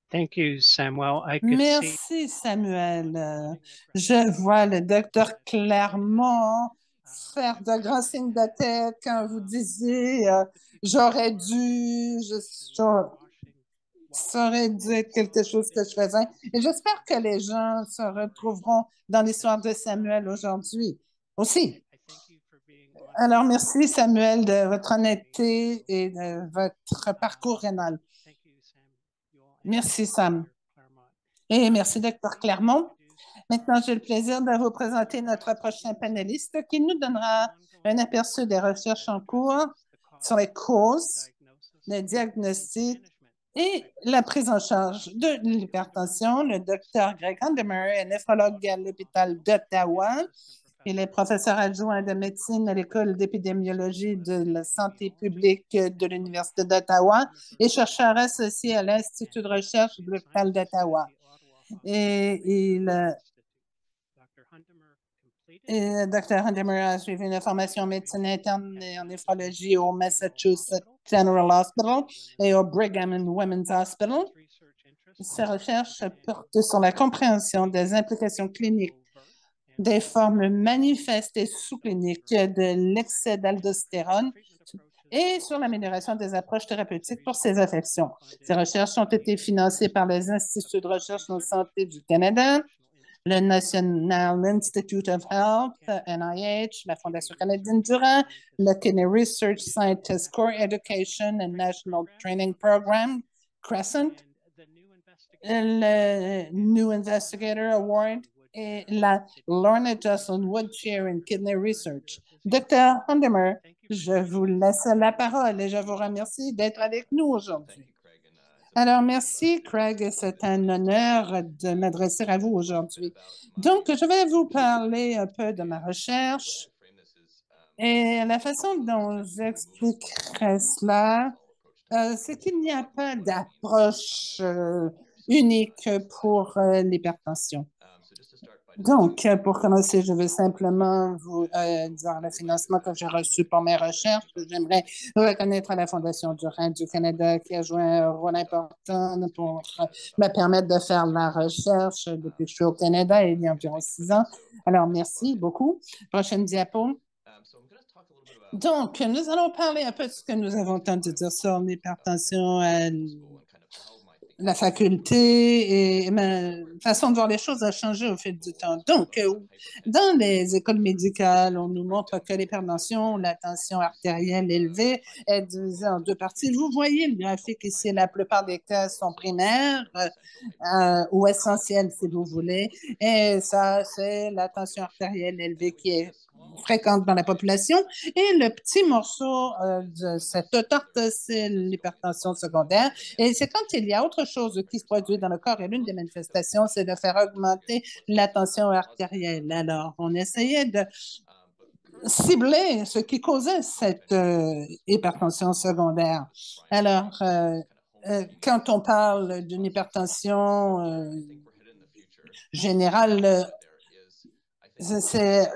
Thank you, Samuel. I could see Merci, Samuel. Je vois le docteur Clermont faire de grands signes de tête quand vous disiez j'aurais dû, ça aurait dû être quelque chose que je faisais. Et j'espère que les gens se retrouveront dans l'histoire de Samuel aujourd'hui aussi. Alors, merci, Samuel, de votre honnêteté et de votre parcours rénal. Merci, Sam. Et merci, Dr. Clermont. Maintenant, j'ai le plaisir de vous présenter notre prochain panéliste qui nous donnera un aperçu des recherches en cours sur les causes, le diagnostic et la prise en charge de l'hypertension. Le Dr. Greg Handemer est néphrologue à l'hôpital d'Ottawa. Il est professeur adjoint de médecine à l'École d'épidémiologie de la santé publique de l'Université d'Ottawa et chercheur associé à l'Institut de recherche de l'hôpital d'Ottawa. Et Dr. Handemer a suivi une formation en médecine interne et en néphrologie au Massachusetts General Hospital et au Brigham and Women's Hospital. Ses recherches portent sur la compréhension des implications cliniques des formes manifestes et sous-cliniques de l'excès d'aldostérone et sur l'amélioration des approches thérapeutiques pour ces affections. Ces recherches ont été financées par les Instituts de recherche en santé du Canada, le National Institute of Health, NIH, la Fondation canadienne du rein, le Kidney Research Scientist Core Education and National Training Program, Crescent, le New Investigator Award et la Lorna Jocelyn Wood Chair in Kidney Research. Dr. Handemer, je vous laisse la parole et je vous remercie d'être avec nous aujourd'hui. Alors, merci, Craig. C'est un honneur de m'adresser à vous aujourd'hui. Donc, je vais vous parler un peu de ma recherche et la façon dont j'expliquerai cela c'est qu'il n'y a pas d'approche unique pour l'hypertension. Donc, pour commencer, je veux simplement vous dire le financement que j'ai reçu pour mes recherches. J'aimerais reconnaître la Fondation du Rein du Canada qui a joué un rôle important pour me permettre de faire de la recherche depuis que je suis au Canada il y a environ 6 ans. Alors, merci beaucoup. Prochaine diapo. Donc, nous allons parler un peu de ce que nous avons entendu dire sur l'hypertension à la faculté et ma façon de voir les choses a changé au fil du temps. Donc, dans les écoles médicales, on nous montre que l'hypertension, la tension artérielle élevée est divisée en deux parties. Vous voyez le graphique ici, la plupart des cas sont primaires ou essentiels, si vous voulez. Et ça, c'est la tension artérielle élevée qui est fréquente dans la population. Et le petit morceau de cette torte, c'est l'hypertension secondaire. Et c'est quand il y a autre chose qui se produit dans le corps. Et l'une des manifestations, c'est de faire augmenter la tension artérielle. Alors, on essayait de cibler ce qui causait cette hypertension secondaire. Alors, quand on parle d'une hypertension générale, c'est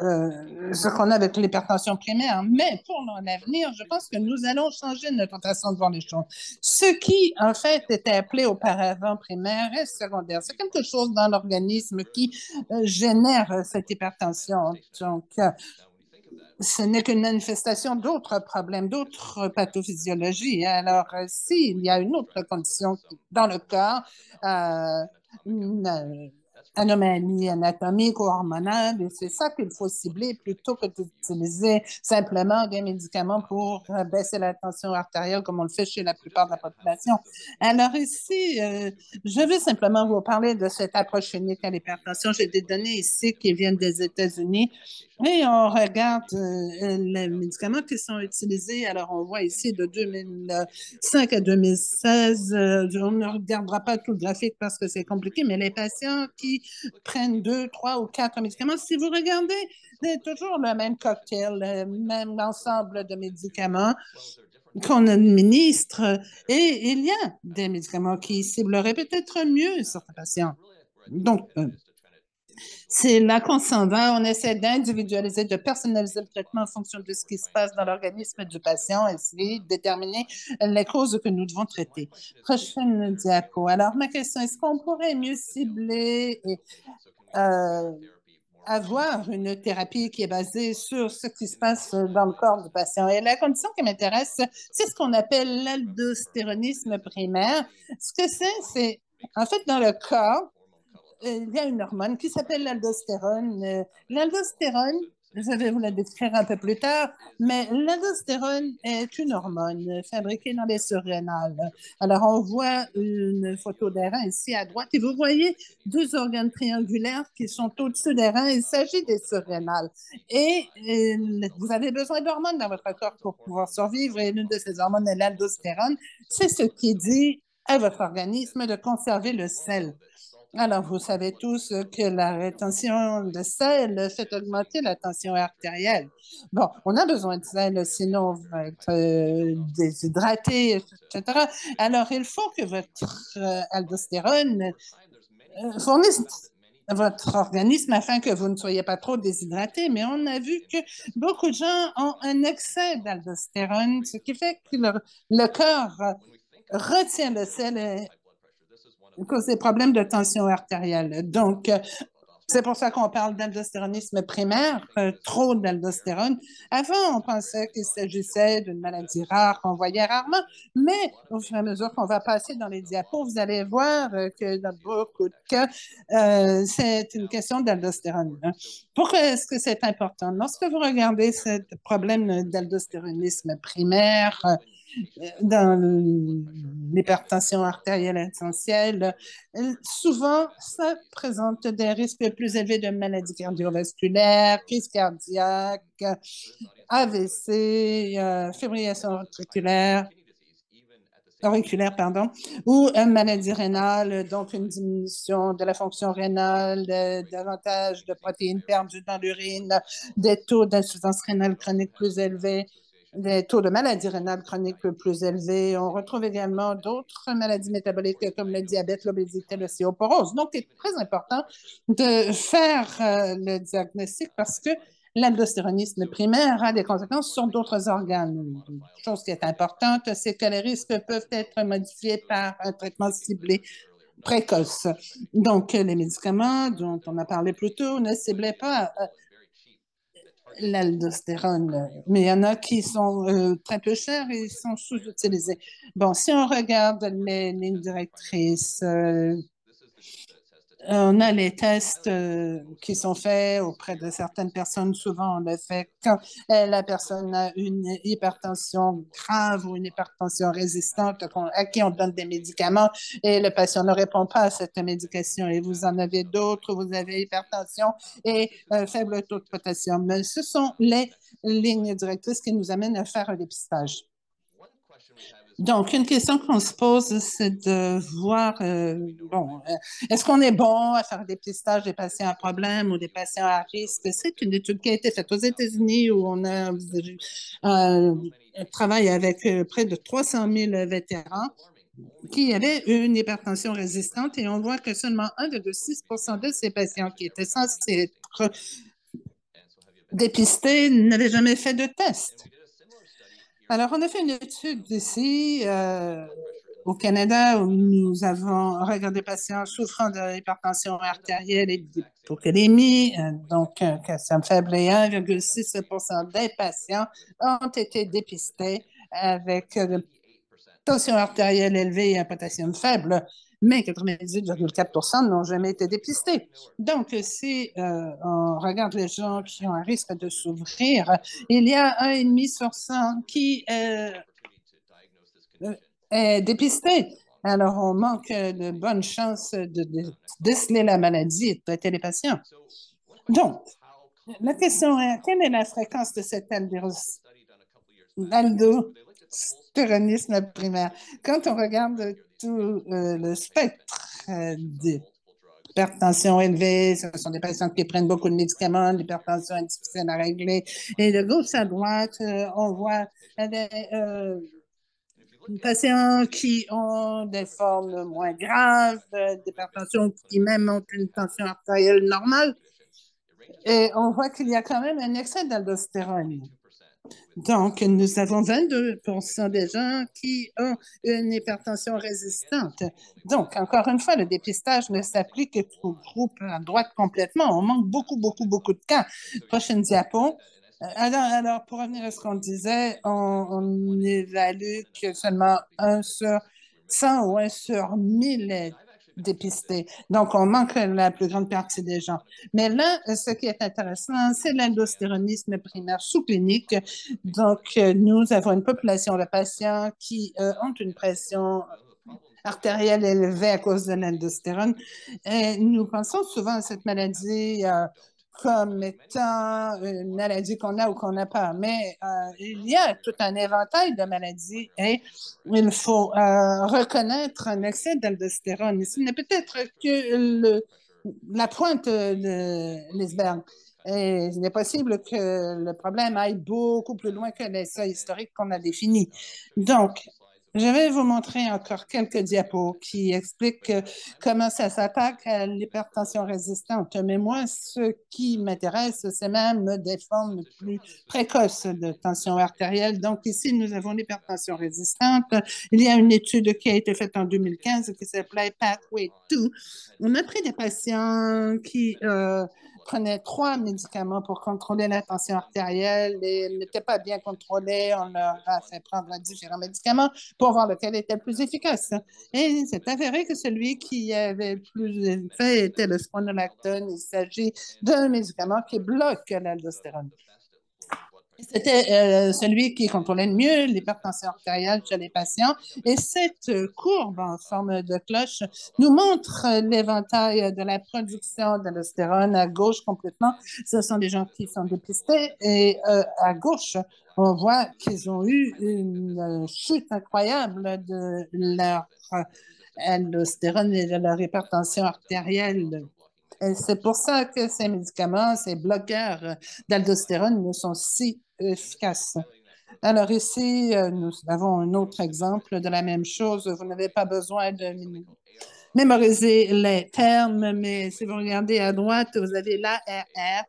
ce qu'on a avec l'hypertension primaire. Mais pour l'avenir, je pense que nous allons changer notre façon de voir les choses. Ce qui, en fait, était appelé auparavant primaire et secondaire, c'est quelque chose dans l'organisme qui génère cette hypertension. Donc, ce n'est qu'une manifestation d'autres problèmes, d'autres pathophysiologies. Alors, s'il y a une autre condition dans le corps, une anomalie anatomique ou hormonale, et c'est ça qu'il faut cibler plutôt que d'utiliser simplement des médicaments pour baisser la tension artérielle comme on le fait chez la plupart de la population. Alors ici, je vais simplement vous parler de cette approche unique à l'hypertension. J'ai des données ici qui viennent des États-Unis et on regarde les médicaments qui sont utilisés. Alors, on voit ici de 2005 à 2016, on ne regardera pas tout le graphique parce que c'est compliqué, mais les patients qui prennent 2, 3 ou 4 médicaments, si vous regardez, c'est toujours le même cocktail, le même ensemble de médicaments qu'on administre. Et il y a des médicaments qui cibleraient peut-être mieux certains patients. Donc, c'est là qu'on s'en va. On essaie d'individualiser, de personnaliser le traitement en fonction de ce qui se passe dans l'organisme du patient et essayer de déterminer les causes que nous devons traiter. Prochaine diapo. Alors, ma question, est-ce qu'on pourrait mieux cibler et avoir une thérapie qui est basée sur ce qui se passe dans le corps du patient? Et la condition qui m'intéresse, c'est ce qu'on appelle l'aldostéronisme primaire. Ce que c'est en fait dans le corps, il y a une hormone qui s'appelle l'aldostérone. L'aldostérone, je vais vous la décrire un peu plus tard, mais l'aldostérone est une hormone fabriquée dans les surrénales. Alors, on voit une photo des reins ici à droite et vous voyez deux organes triangulaires qui sont au-dessus des reins. Il s'agit des surrénales. Et vous avez besoin d'hormones dans votre corps pour pouvoir survivre et l'une de ces hormones est l'aldostérone. C'est ce qui dit à votre organisme de conserver le sel. Alors, vous savez tous que la rétention de sel fait augmenter la tension artérielle. Bon, on a besoin de sel, sinon on va être déshydraté, etc. Alors, il faut que votre aldostérone fournisse votre organisme afin que vous ne soyez pas trop déshydraté. Mais on a vu que beaucoup de gens ont un excès d'aldostérone, ce qui fait que le corps retient le sel et cause des problèmes de tension artérielle. Donc, c'est pour ça qu'on parle d'aldostéronisme primaire, trop d'aldostérone. Avant, on pensait qu'il s'agissait d'une maladie rare qu'on voyait rarement, mais au fur et à mesure qu'on va passer dans les diapos, vous allez voir que dans beaucoup de cas, c'est une question d'aldostérone. Pourquoi est-ce que c'est important? Lorsque vous regardez ce problème d'aldostéronisme primaire, dans l'hypertension artérielle essentielle, souvent, ça présente des risques plus élevés de maladies cardiovasculaires, crise cardiaque, AVC, fibrillation auriculaire, pardon, ou une maladie rénale, donc une diminution de la fonction rénale, davantage de protéines perdues dans l'urine, des taux d'insuffisance rénale chronique plus élevés. des taux de maladies rénales chroniques plus élevés. On retrouve également d'autres maladies métaboliques comme le diabète, l'obésité, l'ostéoporose. Donc, il est très important de faire le diagnostic parce que l'aldostéronisme primaire a des conséquences sur d'autres organes. Une chose qui est importante, c'est que les risques peuvent être modifiés par un traitement ciblé précoce. Donc, les médicaments dont on a parlé plus tôt ne ciblaient pas l'aldostérone, mais il y en a qui sont très peu chers et sont sous-utilisés. Bon, si on regarde les lignes directrices, on a les tests qui sont faits auprès de certaines personnes. Souvent, on le fait quand la personne a une hypertension grave ou une hypertension résistante à qui on donne des médicaments et le patient ne répond pas à cette médication. Et vous en avez d'autres, vous avez hypertension et faible taux de potassium. Mais ce sont les lignes directrices qui nous amènent à faire un dépistage. Donc, une question qu'on se pose, c'est de voir, est-ce qu'on est bon à faire des dépistage des patients à problème ou des patients à risque? C'est une étude qui a été faite aux États-Unis où on a travaillé avec près de 300 000 vétérans qui avaient une hypertension résistante et on voit que seulement 1,6 de ces patients qui étaient censés être dépistés n'avaient jamais fait de test. Alors, on a fait une étude ici au Canada où nous avons regardé des patients souffrant d'hypertension artérielle et d'hypocalémie, donc calcium faible, et 1,6 des patients ont été dépistés avec tension artérielle élevée et un potassium faible, mais 98,4 n'ont jamais été dépistés. Donc, si on regarde les gens qui ont un risque de s'ouvrir, il y a 1,5 sur 100 qui est dépisté. Alors, on manque de bonnes chances de déceler la maladie et de traiter les patients. Donc, la question est, quelle est la fréquence de cet aldostéronisme primaire? Quand on regarde tout le spectre d'hypertension élevée, ce sont des patients qui prennent beaucoup de médicaments, l'hypertension est difficile à régler. Et de gauche à droite, on voit des patients qui ont des formes moins graves, d'hypertension qui même ont une tension artérielle normale. Et on voit qu'il y a quand même un excès d'aldostérone. Donc, nous avons 22 des gens qui ont une hypertension résistante. Donc, encore une fois, le dépistage ne s'applique qu'au groupe à droite complètement. On manque beaucoup, beaucoup, beaucoup de cas. Prochaine diapo. Alors, pour revenir à ce qu'on disait, on évalue que seulement 1 sur 100 ou 1 sur 1000 est dépisté. Donc, on manque la plus grande partie des gens. Mais là, ce qui est intéressant, c'est l'aldostéronisme primaire sous-clinique. Donc, nous avons une population de patients qui ont une pression artérielle élevée à cause de l'aldostérone. Et nous pensons souvent à cette maladie comme étant une maladie qu'on a ou qu'on n'a pas. Mais il y a tout un éventail de maladies et il faut reconnaître un excès d'aldostérone. Ce n'est peut-être que la pointe de l'iceberg. Et il est possible que le problème aille beaucoup plus loin que les seuils historiques qu'on a définis. Donc, je vais vous montrer encore quelques diapos qui expliquent comment ça s'attaque à l'hypertension résistante. Mais moi, ce qui m'intéresse, c'est même des formes plus précoces de tension artérielle. Donc, ici, nous avons l'hypertension résistante. Il y a une étude qui a été faite en 2015 qui s'appelait Pathway 2. On a pris des patients qui prenaient 3 médicaments pour contrôler la tension artérielle et n'étaient pas bien contrôlés. On leur a fait prendre différents médicaments pour voir lequel était le plus efficace. Et c'est avéré que celui qui avait le plus d'effet était le spironolactone. Il s'agit d'un médicament qui bloque l'aldostérone. C'était celui qui contrôlait le mieux l'hypertension artérielle chez les patients. Et cette courbe en forme de cloche nous montre l'éventail de la production d'aldostérone à gauche complètement. Ce sont des gens qui sont dépistés et à gauche, on voit qu'ils ont eu une chute incroyable de leur aldostérone et de leur hypertension artérielle. Et c'est pour ça que ces médicaments, ces bloqueurs d'aldostérone, sont si efficaces. Alors ici, nous avons un autre exemple de la même chose. Vous n'avez pas besoin de mémoriser les termes, mais si vous regardez à droite, vous avez l'ARR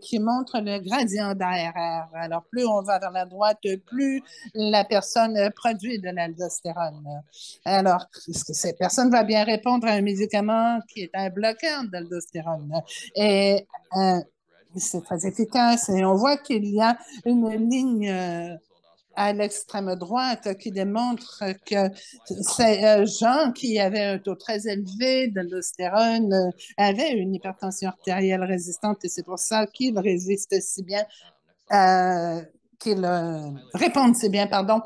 qui montre le gradient d'ARR. Alors, plus on va vers la droite, plus la personne produit de l'aldostérone. Alors, cette personne va bien répondre à un médicament qui est un bloqueur d'aldostérone. Et c'est très efficace. Et on voit qu'il y a une ligne à l'extrême droite qui démontre que ces gens qui avaient un taux très élevé d'aldostérone avaient une hypertension artérielle résistante et c'est pour ça qu'ils résistent si bien, qu'ils répondent si bien, pardon,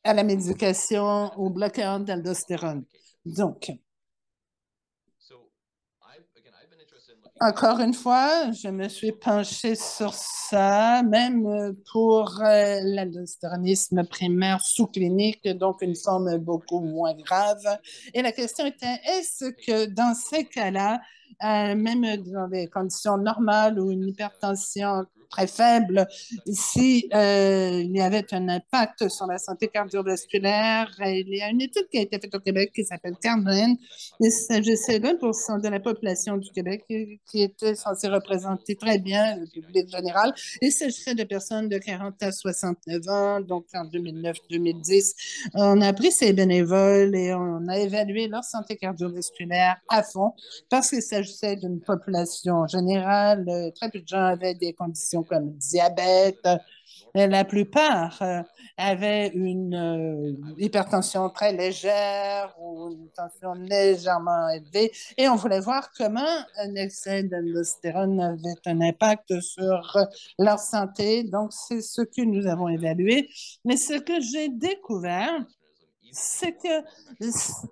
à la médication au bloqueur d'aldostérone. Donc, encore une fois, je me suis penchée sur ça, même pour l'aldostéronisme primaire sous-clinique, donc une forme beaucoup moins grave. Et la question était, est-ce que dans ces cas-là, même dans des conditions normales ou une hypertension très faible, si il y avait un impact sur la santé cardiovasculaire, il y a une étude qui a été faite au Québec qui s'appelle Cardin. Il s'agissait d'1% de la population du Québec qui était censée représenter très bien le public général. Il s'agissait de personnes de 40 à 69 ans, donc en 2009-2010. On a pris ces bénévoles et on a évalué leur santé cardiovasculaire à fond parce qu'il s'agissait d'une population générale. Très peu de gens avaient des conditions comme diabète. La plupart avaient une hypertension très légère ou une tension légèrement élevée et on voulait voir comment un excès d'aldostérone avait un impact sur leur santé. Donc, c'est ce que nous avons évalué. Mais ce que j'ai découvert, c'est que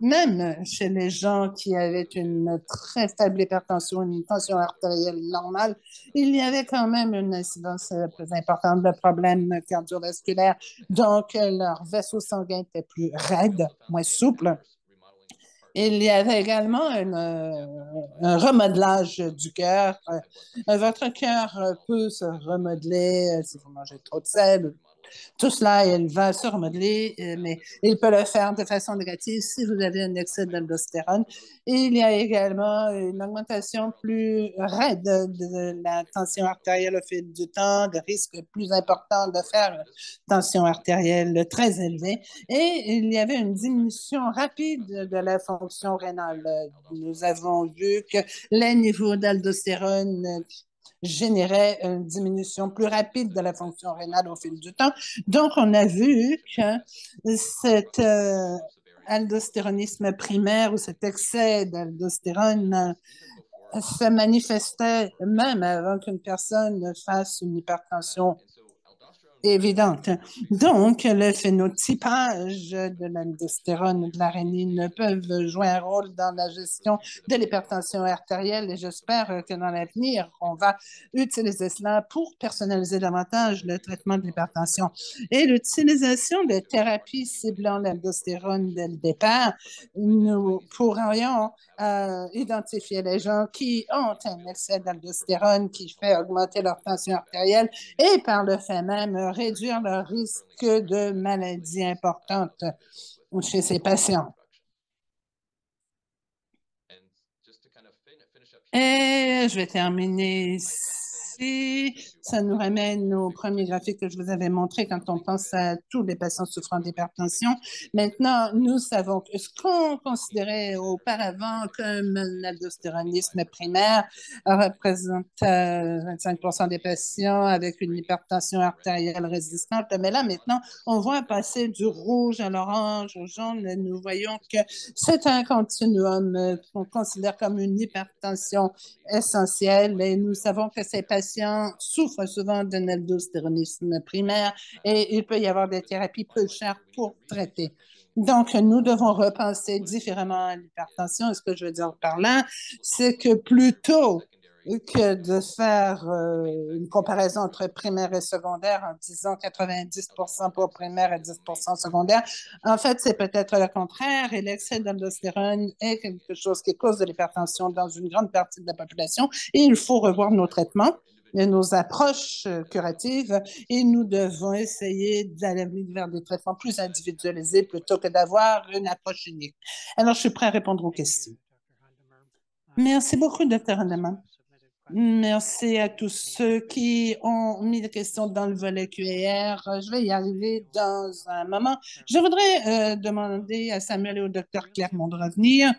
même chez les gens qui avaient une très faible hypertension, une tension artérielle normale, il y avait quand même une incidence plus importante de problèmes cardiovasculaires. Donc, leur vaisseau sanguin était plus raide, moins souple. Il y avait également un remodelage du cœur. Votre cœur peut se remodeler si vous mangez trop de sel. Tout cela, il va se remodeler, mais il peut le faire de façon négative si vous avez un excès d'aldostérone. Et il y a également une augmentation plus raide de la tension artérielle au fil du temps, de risques plus importants de faire une tension artérielle très élevée. Et il y avait une diminution rapide de la fonction rénale. Nous avons vu que les niveaux d'aldostérone générait une diminution plus rapide de la fonction rénale au fil du temps. Donc, on a vu que cet aldostéronisme primaire ou cet excès d'aldostérone se manifestait même avant qu'une personne fasse une hypertension évidente. Donc, le phénotypage de l'aldostérone et de la rénine peuvent jouer un rôle dans la gestion de l'hypertension artérielle et j'espère que dans l'avenir, on va utiliser cela pour personnaliser davantage le traitement de l'hypertension. Et l'utilisation de thérapies ciblant l'aldostérone dès le départ, nous pourrions identifier les gens qui ont un excès d'aldostérone qui fait augmenter leur tension artérielle et par le fait même réduire le risque de maladies importantes chez ces patients. Et je vais terminer ici. Ça nous ramène au premier graphique que je vous avais montré quand on pense à tous les patients souffrant d'hypertension. Maintenant, nous savons que ce qu'on considérait auparavant comme l'aldostéronisme primaire représente 25% des patients avec une hypertension artérielle résistante. Mais là, maintenant, on voit passer du rouge à l'orange, au jaune. Nous voyons que c'est un continuum qu'on considère comme une hypertension essentielle et nous savons que ces patients souffrent souvent d'un aldostéronisme primaire et il peut y avoir des thérapies peu chères pour traiter. Donc, nous devons repenser différemment à l'hypertension. Et ce que je veux dire par là, c'est que plutôt que de faire une comparaison entre primaire et secondaire en disant 90% pour primaire et 10% secondaire. En fait, c'est peut-être le contraire et l'excès d'aldostérone est quelque chose qui cause de l'hypertension dans une grande partie de la population et il faut revoir nos traitements. nos approches curatives et nous devons essayer d'aller vers des traitements plus individualisés plutôt que d'avoir une approche unique. Alors, je suis prêt à répondre aux questions. Merci beaucoup, Dr. Hanneman. Merci à tous ceux qui ont mis des questions dans le volet QR. Je vais y arriver dans un moment. Je voudrais demander à Samuel et au Dr. Clermont de revenir.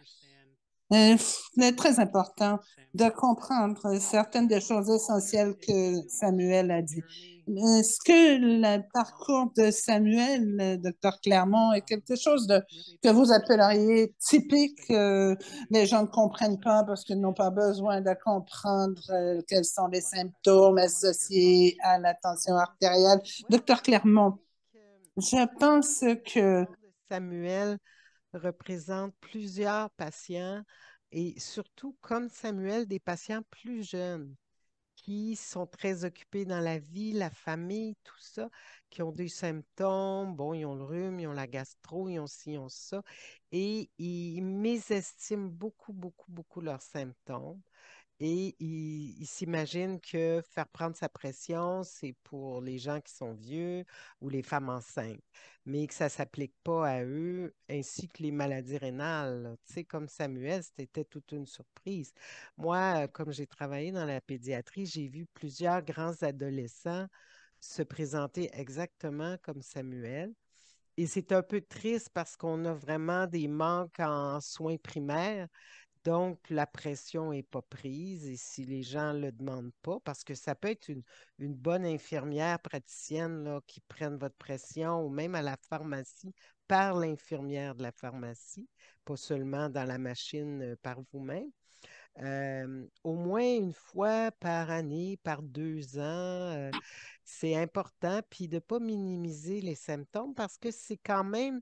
C'est très important de comprendre certaines des choses essentielles que Samuel a dit. Est-ce que le parcours de Samuel, Dr. Clermont, est quelque chose que vous appelleriez typique? Les gens ne comprennent pas parce qu'ils n'ont pas besoin de comprendre quels sont les symptômes associés à la tension artérielle. Dr. Clermont, je pense que Samuel représente plusieurs patients et surtout, comme Samuel, des patients plus jeunes qui sont très occupés dans la vie, la famille, tout ça, qui ont des symptômes. Bon, ils ont le rhume, ils ont la gastro, ils ont ci, ils ont ça. Et ils mésestiment beaucoup, beaucoup, beaucoup leurs symptômes. Et il s'imagine que faire prendre sa pression, c'est pour les gens qui sont vieux ou les femmes enceintes, mais que ça ne s'applique pas à eux, ainsi que les maladies rénales, là. Tu sais, comme Samuel, c'était toute une surprise. Moi, comme j'ai travaillé dans la pédiatrie, j'ai vu plusieurs grands adolescents se présenter exactement comme Samuel. Et c'est un peu triste parce qu'on a vraiment des manques en soins primaires. Donc, la pression n'est pas prise et si les gens ne le demandent pas, parce que ça peut être une bonne infirmière praticienne là, qui prenne votre pression ou même à la pharmacie par l'infirmière de la pharmacie, pas seulement dans la machine par vous-même. Au moins une fois par année, par 2 ans, c'est important, puis de ne pas minimiser les symptômes parce que c'est quand même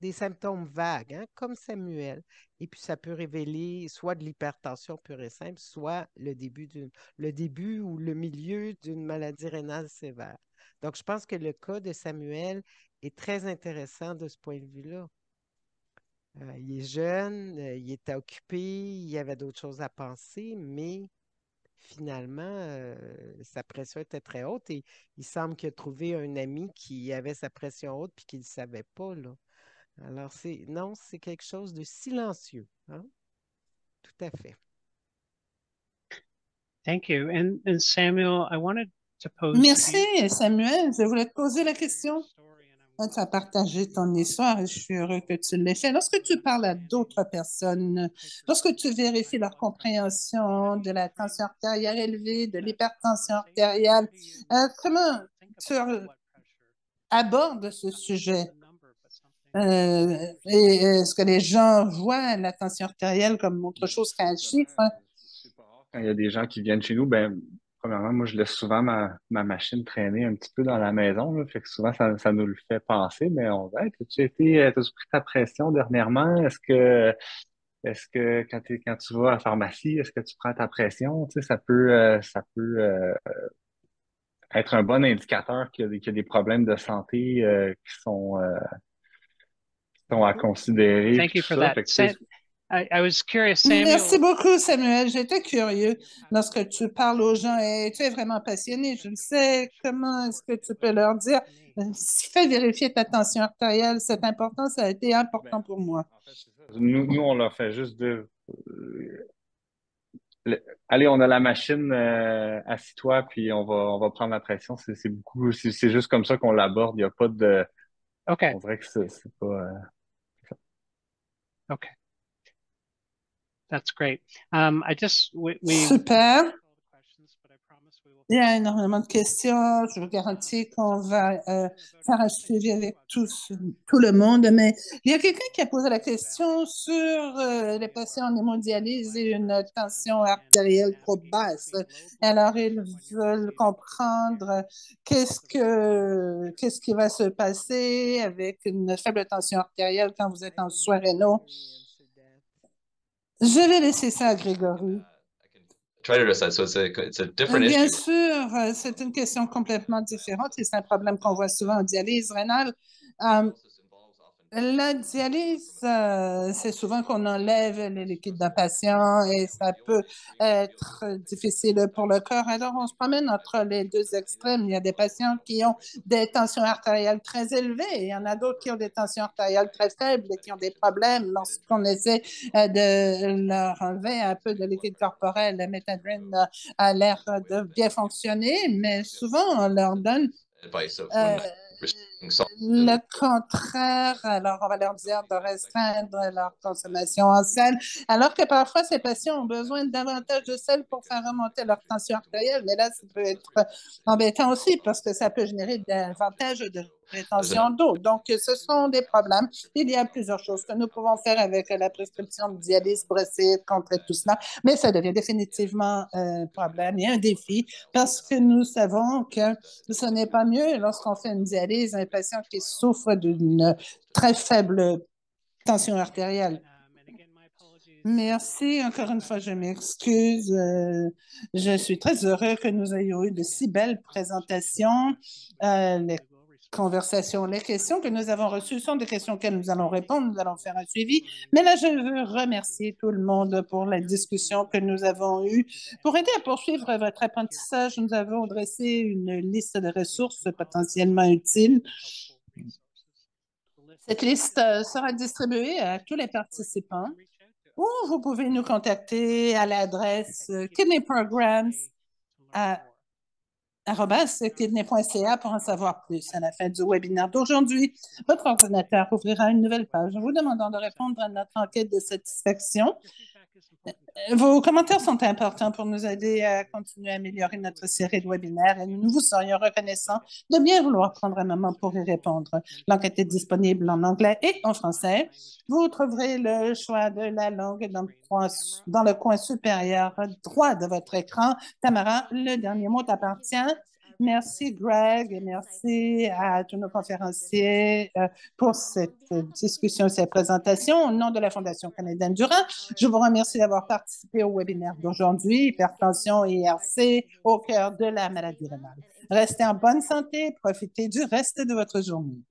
des symptômes vagues, hein, comme Samuel. Et puis, ça peut révéler soit de l'hypertension pure et simple, soit le début ou le milieu d'une maladie rénale sévère. Donc, je pense que le cas de Samuel est très intéressant de ce point de vue-là. Il est jeune, il était occupé, il y avait d'autres choses à penser, mais finalement, sa pression était très haute et il semble qu'il a trouvé un ami qui avait sa pression haute puis qu'il ne savait pas, là. Alors, non, c'est quelque chose de silencieux, hein? Tout à fait. Thank you. And Samuel, I wanted to pose to merci, you Samuel. Je voulais te poser la question. Tu as partagé ton histoire et je suis heureux que tu l'aies fait. Lorsque tu parles à d'autres personnes, lorsque tu vérifies leur compréhension de la tension artérielle élevée, de l'hypertension artérielle, comment tu abordes ce sujet? Et est-ce que les gens voient la tension artérielle comme autre chose qu'un chiffre? C'est pas rare. Quand il y a des gens qui viennent chez nous, ben, premièrement, moi, je laisse souvent ma machine traîner un petit peu dans la maison, là. Fait que souvent, ça nous le fait penser, mais on va, t'as-tu pris ta pression dernièrement? Est-ce que quand tu vas à la pharmacie, est-ce que tu prends ta pression? Tu sais, ça peut être un bon indicateur qu'il y a des problèmes de santé qui sont à considérer, thank puis you tout for ça. that. Fait que, tu sais, I was curious, Merci Samuel. beaucoup, Samuel. J'étais curieux lorsque tu parles aux gens et tu es vraiment passionné. Je le sais. Comment est-ce que tu peux leur dire, fais vérifier ta tension artérielle, c'est important, ça a été important pour moi. en fait, c'est ça. Nous, on leur fait juste de allez, on a la machine, assis-toi, puis on va prendre la pression. C'est beaucoup, c'est juste comme ça qu'on l'aborde. Il n'y a pas de, Okay. on dirait que c'est pas. Okay. That's great. I just we Super. Il y a énormément de questions. Je vous garantis qu'on va faire un suivi avec tout le monde. Mais il y a quelqu'un qui a posé la question sur les patients en hémodialyse et une tension artérielle trop basse. Alors, ils veulent comprendre qu'est-ce qui va se passer avec une faible tension artérielle quand vous êtes en soins rénaux. Je vais laisser ça à Grégory. Bien sûr, c'est une question complètement différente et c'est un problème qu'on voit souvent en dialyse rénale. La dialyse, c'est souvent qu'on enlève les liquides d'un patient et ça peut être difficile pour le corps. Alors, on se promène entre les deux extrêmes. Il y a des patients qui ont des tensions artérielles très élevées et il y en a d'autres qui ont des tensions artérielles très faibles et qui ont des problèmes lorsqu'on essaie de leur enlever un peu de liquide corporel. Le méthadone a l'air de bien fonctionner, mais souvent, on leur donne le contraire, alors on va leur dire de restreindre leur consommation en sel, alors que parfois ces patients ont besoin davantage de sel pour faire remonter leur tension artérielle. Mais là, ça peut être embêtant aussi parce que ça peut générer davantage de rétention d'eau. Donc, ce sont des problèmes. Il y a plusieurs choses que nous pouvons faire avec la prescription de dialyse pour essayer de contrer tout cela, mais ça devient définitivement un problème et un défi parce que nous savons que ce n'est pas mieux lorsqu'on fait une dialyse à un patient qui souffre d'une très faible tension artérielle. Merci. Encore une fois, je m'excuse. Je suis très heureux que nous ayons eu de si belles présentations. Les conversations, les questions que nous avons reçues sont des questions auxquelles nous allons répondre. Nous allons faire un suivi. Mais là, je veux remercier tout le monde pour la discussion que nous avons eue. Pour aider à poursuivre votre apprentissage, nous avons dressé une liste de ressources potentiellement utiles. Cette liste sera distribuée à tous les participants ou vous pouvez nous contacter à l'adresse kidneyprograms@kidney.ca pour en savoir plus. À la fin du webinaire d'aujourd'hui, votre ordinateur ouvrira une nouvelle page vous demandant de répondre à notre enquête de satisfaction. Vos commentaires sont importants pour nous aider à continuer à améliorer notre série de webinaires et nous vous serions reconnaissants de bien vouloir prendre un moment pour y répondre. L'enquête est disponible en anglais et en français. Vous trouverez le choix de la langue dans le coin supérieur droit de votre écran. Tamara, le dernier mot t'appartient. Merci Greg et merci à tous nos conférenciers pour cette discussion, cette présentation. Au nom de la Fondation canadienne du rein, je vous remercie d'avoir participé au webinaire d'aujourd'hui, Hypertension et IRC au cœur de la maladie rénale. Restez en bonne santé, profitez du reste de votre journée.